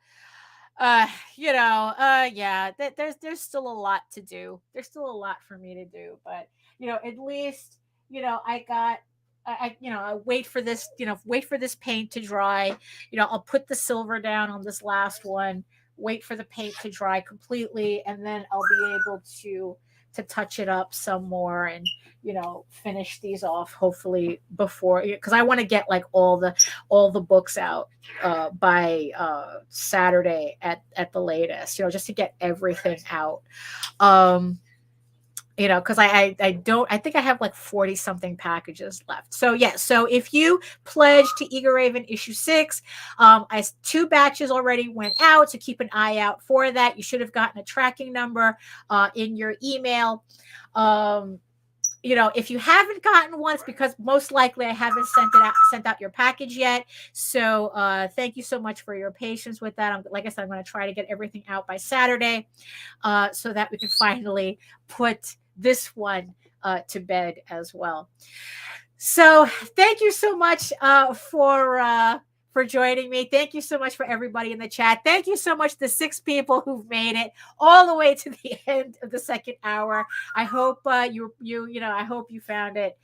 Speaker 1: there's still a lot to do. There's still a lot for me to do, but at least I wait for this, paint to dry. I'll put the silver down on this last one, wait for the paint to dry completely, and then I'll be able to touch it up some more and finish these off, hopefully before, because I want to get like all the books out by Saturday at the latest, just to get everything out. Because I think I have like 40 something packages left. So yeah, so if you pledge to EGORAVEN issue 6, 2 batches already went out, so keep an eye out for that. You should have gotten a tracking number in your email. If you haven't gotten one, it's because most likely I haven't sent out your package yet. So thank you so much for your patience with that. Like I said, I'm going to try to get everything out by Saturday so that we can finally put this one to bed as well. So thank you so much for joining me. Thank you so much for everybody in the chat. Thank you so much to 6 people who've made it all the way to the end of the second hour. I hope I hope you found it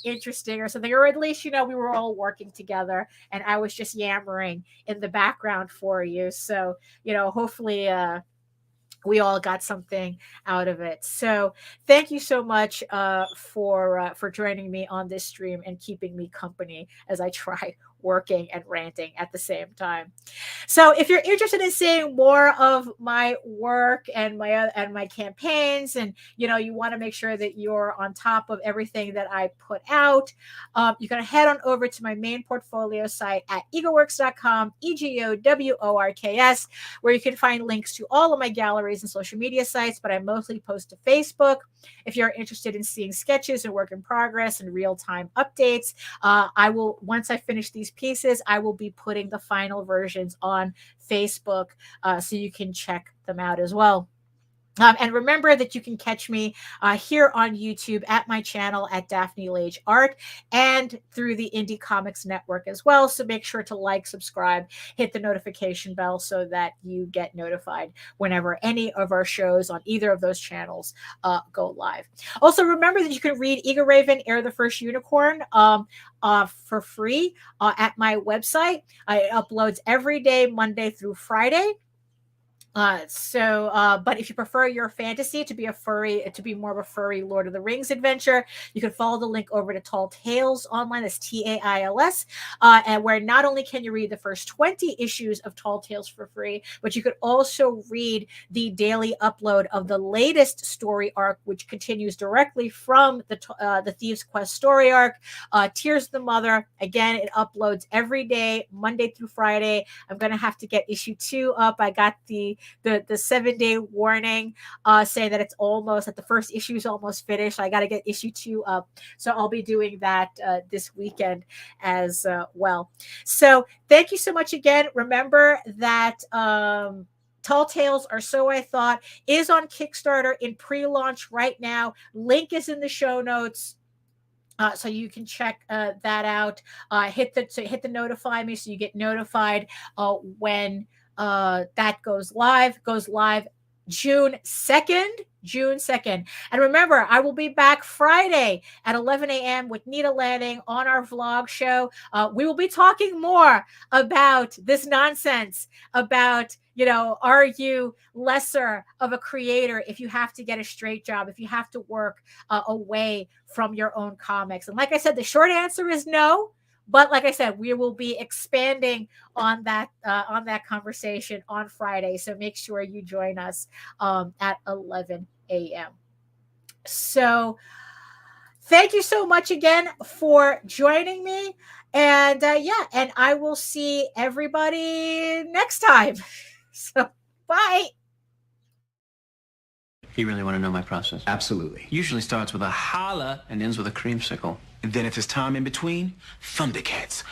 Speaker 1: interesting or something, or at least we were all working together and I was just yammering in the background for you. So hopefully we all got something out of it. So thank you so much for joining me on this stream and keeping me company as I try working and ranting at the same time. So if you're interested in seeing more of my work and my campaigns, and you want to make sure that you're on top of everything that I put out, you can head on over to my main portfolio site at egoworks.com, EGOWORKS, where you can find links to all of my galleries and social media sites, but I mostly post to Facebook. If you're interested in seeing sketches and work in progress and real-time updates, I will, once I finish these pieces, I will be putting the final versions on Facebook, so you can check them out as well. And remember that you can catch me here on YouTube at my channel at Daphne Lage Art, and through the Indie Comics Network as well. So make sure to like, subscribe, hit the notification bell so that you get notified whenever any of our shows on either of those channels go live. Also, remember that you can read EGORAVEN, Air the First Unicorn for free at my website. It uploads every day, Monday through Friday. But if you prefer your fantasy to be a furry, to be more of a furry Lord of the Rings adventure, you can follow the link over to Tall Tales Online. That's TAILS, and where not only can you read the first 20 issues of Tall Tales for free, but you could also read the daily upload of the latest story arc, which continues directly from the Thieves Quest story arc, Tears of the Mother. Again, it uploads every day, Monday through Friday. I'm gonna have to get issue 2 up. I got the 7-day warning saying that it's almost, that the first issue is almost finished. I got to get issue 2 up. So I'll be doing that this weekend as well. So thank you so much again. Remember that Tall Tales, or So I Thought, is on Kickstarter in pre-launch right now. Link is in the show notes. So you can check that out. Hit the notify me so you get notified when that goes live June 2nd. And remember, I will be back Friday at 11 a.m. with Nita Lanning on our vlog show. We will be talking more about this nonsense about, are you lesser of a creator if you have to get a straight job, if you have to work away from your own comics? And like I said, the short answer is no. But like I said, we will be expanding on that conversation on Friday. So make sure you join us at 11 a.m. So thank you so much again for joining me. And and I will see everybody next time. So bye.
Speaker 4: You really want to know my process?
Speaker 5: Absolutely.
Speaker 4: Usually starts with a holla and ends with a creamsicle.
Speaker 5: And then if there's time in between, Thundercats.